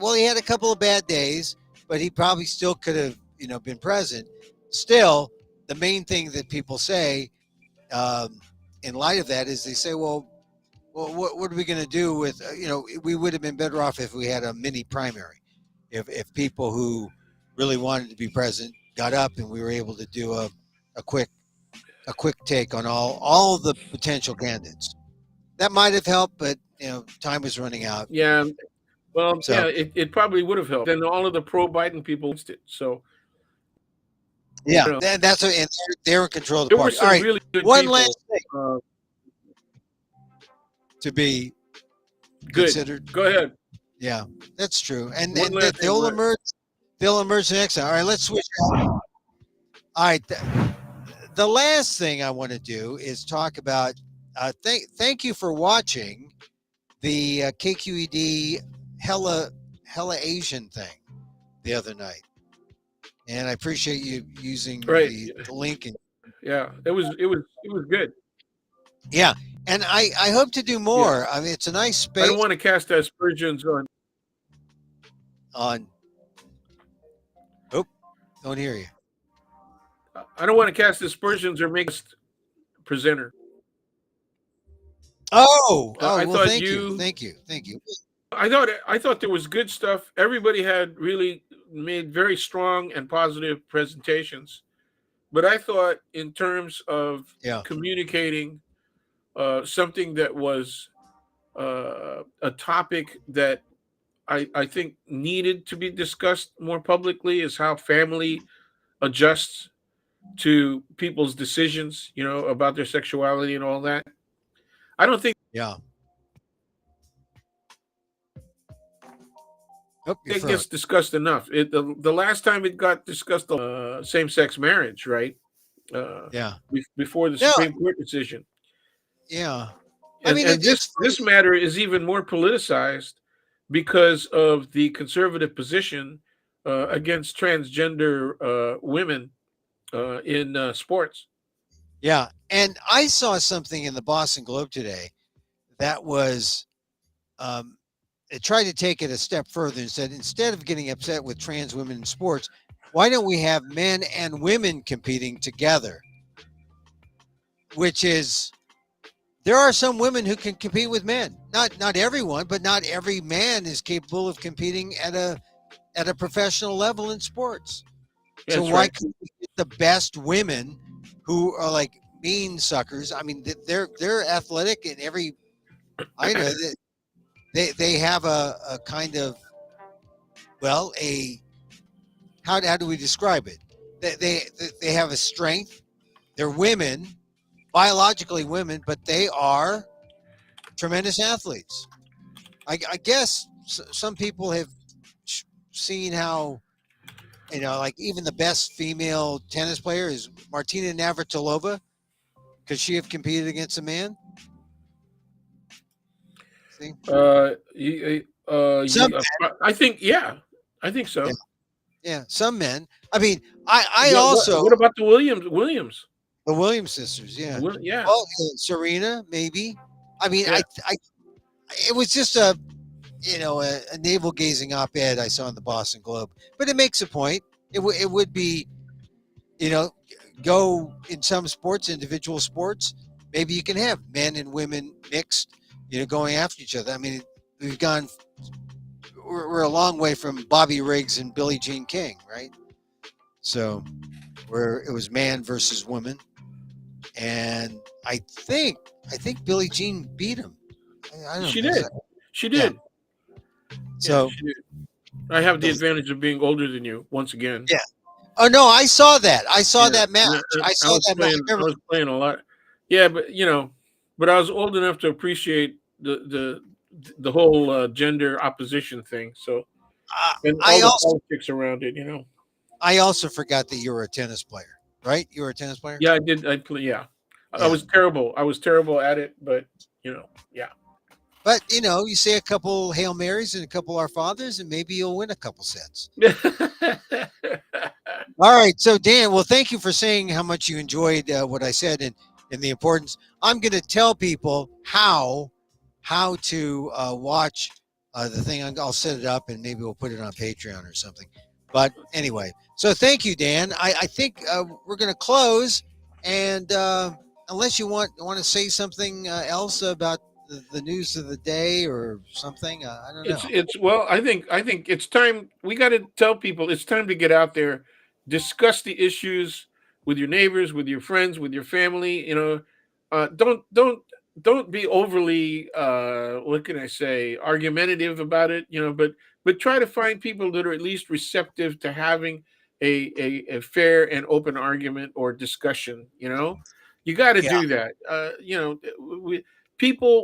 Well, he had a couple of bad days, but he probably still could have, been president. Still, the main thing that people say, in light of that, is they say, well, what are we going to do with, we would have been better off if we had a mini primary. If people who really wanted to be president got up and we were able to do a quick take on all the potential candidates. That might have helped, but time was running out. Yeah. Well, it probably would have helped. And all of the pro-Biden people did. So yeah, that's and they're in control of the party. All right, really good one people, last thing to be considered. Go ahead. Yeah, that's true, and they'll emerge. They'll emerge next time. All right, let's switch. All right, the last thing I want to do is talk about. Thank you for watching the KQED Hella Asian thing the other night, and I appreciate you using the link. Yeah, it was good. Yeah, and I hope to do more. Yeah. I mean, it's a nice space. I don't want to cast aspersions on. Oh, don't hear you. I don't want to cast aspersions or make us presenter. Oh, well, thank you. I thought there was good stuff. Everybody had really made very strong and positive presentations, but I thought in terms of communicating something that was a topic that I think needed to be discussed more publicly is how family adjusts to people's decisions, about their sexuality and all that. I don't think it gets discussed enough. The last time it got discussed, same-sex marriage, right? Before the Supreme Court decision. Yeah. I mean, this matter is even more politicized because of the conservative position against transgender women in sports. Yeah, and I saw something in the Boston Globe today that was, it tried to take it a step further and said, instead of getting upset with trans women in sports, why don't we have men and women competing together? Which is, there are some women who can compete with men. Not everyone, but not every man is capable of competing at a professional level in sports. That's so why couldn't we get the best women who are like mean suckers? I mean, they're athletic and I know that they have a kind of, well, how do we describe it? They have a strength. They're women, biologically women, but they are tremendous athletes. I guess some people have seen how, like even the best female tennis player is Martina Navratilova? Could she have competed against a man? See? Some I think, yeah. I think so. Yeah, some men. I mean, I Yeah, also. What about the Williams? The Williams sisters, yeah. Yeah. Well, Serena, maybe. I mean, Yeah. it was just a navel gazing op-ed I saw in the Boston Globe, but it makes a point. It would be, go in some sports, individual sports, maybe you can have men and women mixed, going after each other. I mean, we're a long way from Bobby Riggs and Billie Jean King, right? So where it was man versus woman. And I think Billie Jean beat him. I don't know. She did. So she did. I have the advantage of being older than you once again. Yeah. Oh no, I saw that. I saw that match. I saw that match. I was playing a lot. Yeah, but but I was old enough to appreciate the whole gender opposition thing. So and all the politics around it, I also forgot that you were a tennis player, right? You were a tennis player? Yeah, I did. I play. Yeah. I was terrible. I was terrible at it, but yeah. But you say a couple Hail Marys and a couple Our Fathers, and maybe you'll win a couple sets. All right. So Dan, well, thank you for saying how much you enjoyed what I said and the importance. I'm going to tell people how to watch the thing. I'll set it up and maybe we'll put it on Patreon or something. But anyway, so thank you, Dan. I think we're going to close, and unless you want to say something else about the news of the day or something, I don't know. I think it's time. We got to tell people it's time to get out there, discuss the issues with your neighbors, with your friends, with your family. Don't be overly what can I say, argumentative about it. But try to find people that are at least receptive to having a fair and open argument or discussion. You got to do that.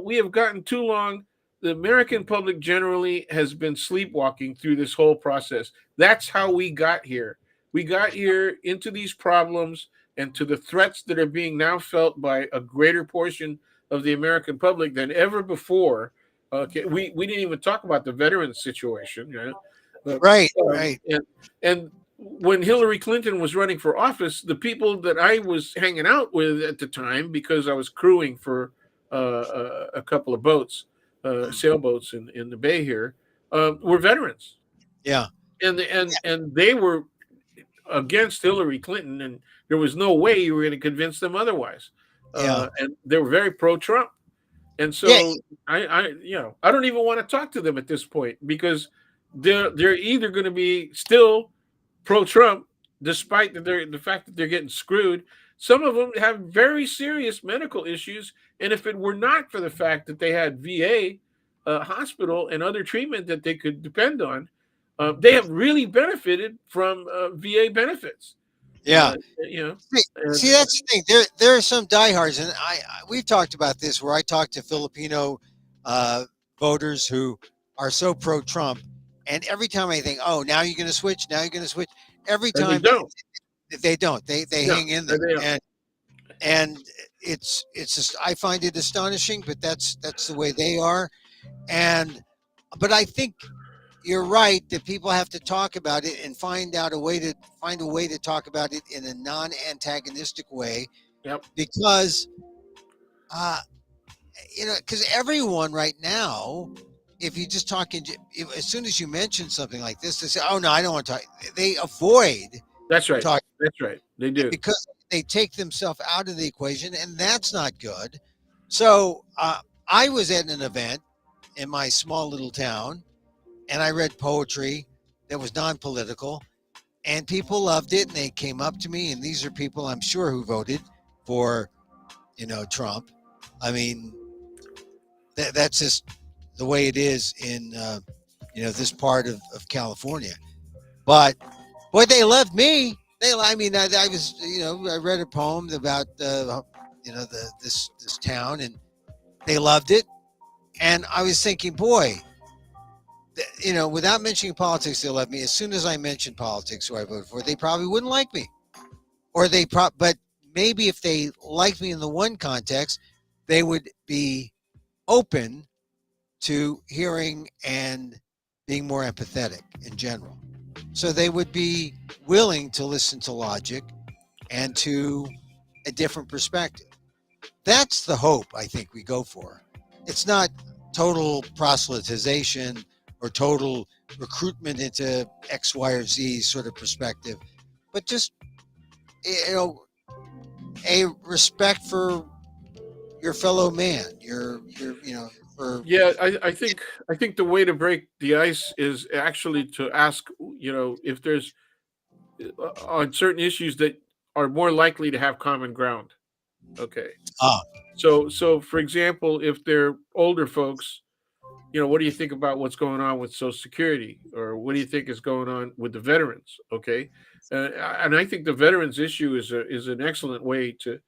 We have gotten too long. The American public generally has been sleepwalking through this whole process. That's how we got here. We got here into these problems and to the threats that are being now felt by a greater portion of the American public than ever before. Okay, we didn't even talk about the veterans situation. Right. And when Hillary Clinton was running for office, the people that I was hanging out with at the time, because I was crewing for a couple of boats, sailboats in the bay here, were veterans. Yeah. And they were against Hillary Clinton, and there was no way you were going to convince them otherwise. And they were very pro-Trump. And so I don't even want to talk to them at this point, because they're either going to be still pro-Trump, despite the fact that they're getting screwed. Some of them have very serious medical issues, and if it were not for the fact that they had VA hospital and other treatment that they could depend on, they have really benefited from VA benefits. Yeah. See, that's the thing. There are some diehards, and we've talked about this, where I talk to Filipino voters who are so pro-Trump, and every time I think, oh, now you're going to switch, every time they don't. They hang in there, and it's just, I find it astonishing, but that's the way they are. But I think you're right that people have to talk about it and find a way to talk about it in a non-antagonistic way. Yep. Because because everyone right now, if you just as soon as you mention something like this, they say, "Oh no, I don't want to talk." They avoid. That's right. That's right. They do, because they take themselves out of the equation, and that's not good. So I was at an event in my small little town, and I read poetry that was non-political, and people loved it, and they came up to me, and these are people I'm sure who voted for, Trump. I mean, that's just the way it is in, this part of California. But boy, they loved me. I was, I read a poem about, this town, and they loved it. And I was thinking, boy, without mentioning politics, they love me. As soon as I mention politics, who I voted for, they probably wouldn't like me, or but maybe if they liked me in the one context, they would be open to hearing and being more empathetic in general. So they would be willing to listen to logic and to a different perspective. That's the hope I think we go for. It's not total proselytization or total recruitment into X, Y, or Z sort of perspective, but just a respect for your fellow man. Yeah, I think the way to break the ice is actually to ask, if there's on certain issues that are more likely to have common ground. Okay. Ah. So for example, if they're older folks, what do you think about what's going on with Social Security, or what do you think is going on with the veterans? Okay, and I think the veterans issue is an excellent way to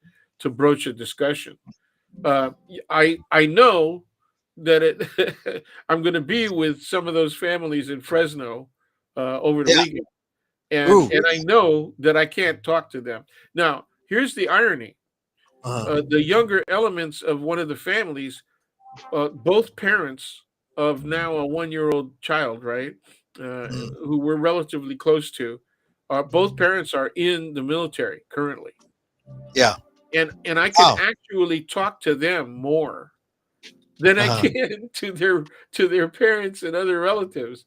broach a discussion. I know that I'm going to be with some of those families in Fresno over the weekend, and I know that I can't talk to them. Now, here's the irony: the younger elements of one of the families, both parents of now a 1-year-old child, right, who we're relatively close to, both parents are in the military currently. Yeah. And I can actually talk to them more than I can to their parents and other relatives,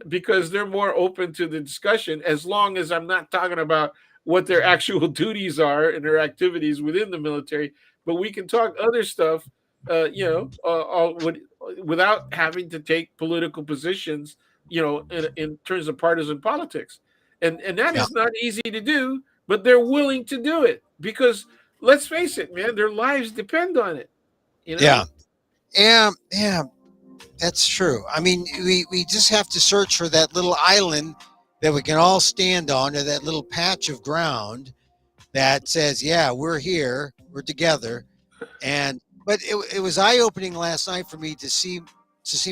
because they're more open to the discussion, as long as I'm not talking about what their actual duties are and their activities within the military. But we can talk other stuff, without having to take political positions, in terms of partisan politics. And that is not easy to do, but they're willing to do it because, let's face it, man, their lives depend on it. Yeah, that's true. I mean, we just have to search for that little island that we can all stand on, or that little patch of ground that says, yeah, we're here, we're together. But it was eye-opening last night for me to see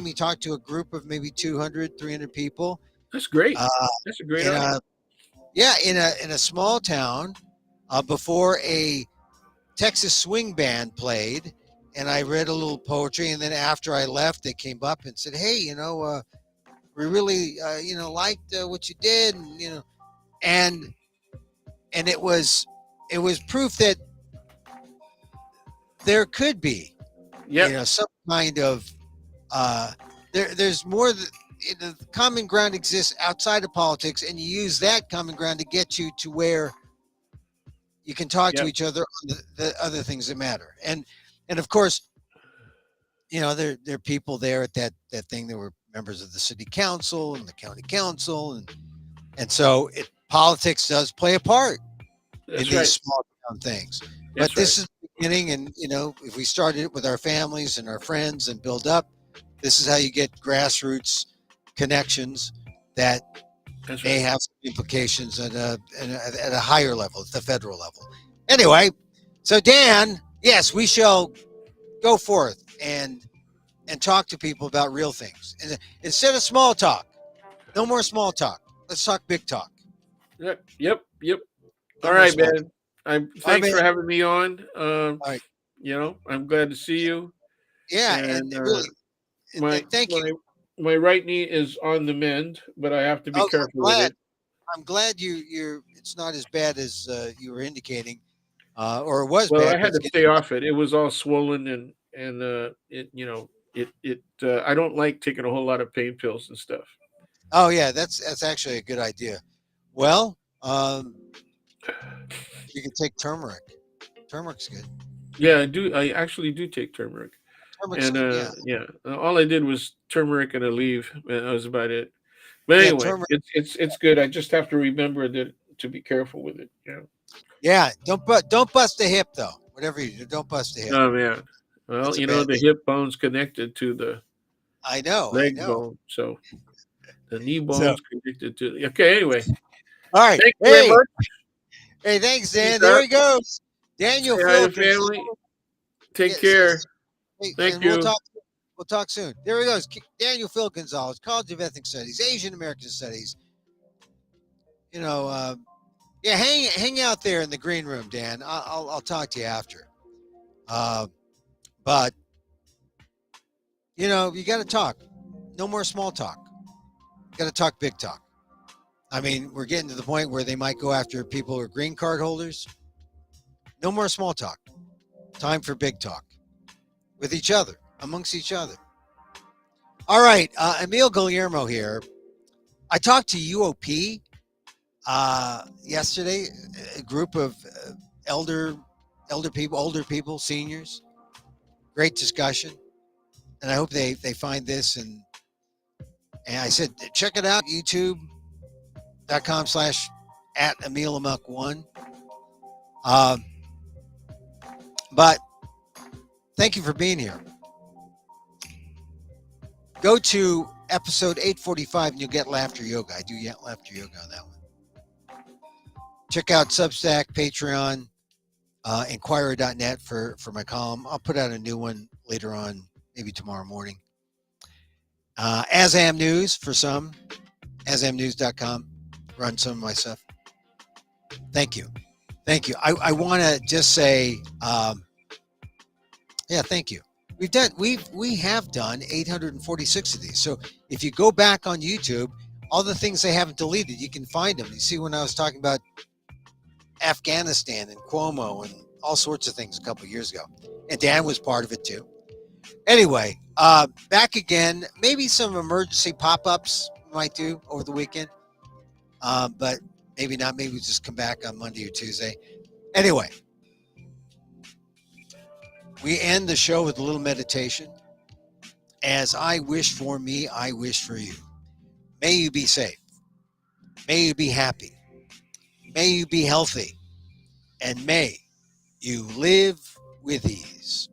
me talk to a group of maybe 200, 300 people. That's great. That's a great idea. In a small town, before a Texas swing band played, and I read a little poetry, and then after I left, they came up and said, "Hey, we really, liked what you did, and it was proof that there could be, some kind of there's more that the common ground exists outside of politics, and you use that common ground to get you to where you can talk to each other on the other things that matter. And of course, there are people there at that thing that were members of the city council and the county council, and so politics does play a part in these small town things. But this is the beginning, and if we started it with our families and our friends and build up, this is how you get grassroots connections that may have some implications at a higher level, at the federal level. Anyway, so Dan, yes, we shall go forth and talk to people about real things. And instead of small talk, no more small talk. Let's talk big talk. Yep. All right, man. Thanks for having me on. All right. I'm glad to see you. Yeah, and really, thank you. My right knee is on the mend, but I have to be careful with it. I'm glad you're. It's not as bad as you were indicating, or it was. Well, bad, I had to stay off it. It was all swollen, and I don't like taking a whole lot of pain pills and stuff. Oh yeah, that's actually a good idea. Well, you can take turmeric. Turmeric's good. Yeah, I do. I actually do take turmeric. And all I did was turmeric and a leaf. And that was about it. But anyway, it's good. I just have to remember that to be careful with it. Yeah. Don't bust the hip though. Whatever you do, don't bust the hip. Oh man. Well, the hip bone's connected to the leg bone, so the knee bone's connected to. Okay. Anyway. All right. Thank you very much. Hey, thanks, Dan. There he goes. Daniel Phillips. Family. Take care. Thank you. We'll talk soon. There he goes. Daniel Phil Gonzalez, College of Ethnic Studies, Asian American Studies. Yeah, hang out there in the green room, Dan. I'll talk to you after. But you got to talk. No more small talk. Got to talk big talk. I mean, we're getting to the point where they might go after people who are green card holders. No more small talk. Time for big talk with each other, amongst each other. All right, Emil Guillermo here. I talked to UOP yesterday, a group of older people, seniors. Great discussion, and I hope they find this. And I said, check it out, youtube.com/@Emil Amok 1. But thank you for being here. Go to episode 845 and you'll get Laughter Yoga. I do Laughter Yoga on that one. Check out Substack, Patreon, Inquirer.net for my column. I'll put out a new one later on, maybe tomorrow morning. Asam News for some, asamnews.com. Run some of my stuff. Thank you. I want to just say, thank you. We have done 846 of these. So if you go back on YouTube, all the things they haven't deleted, you can find them. You see, when I was talking about Afghanistan and Cuomo and all sorts of things a couple of years ago, and Dan was part of it too. Anyway, back again. Maybe some emergency pop-ups we might do over the weekend, but maybe not. Maybe we just come back on Monday or Tuesday. Anyway, we end the show with a little meditation. As I wish for me, I wish for you. May you be safe. May you be happy. May you be healthy. And may you live with ease.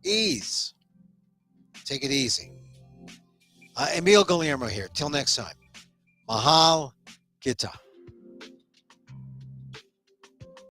Ease. Take it easy. Emil Guillermo here. Till next time. Mahal Gita.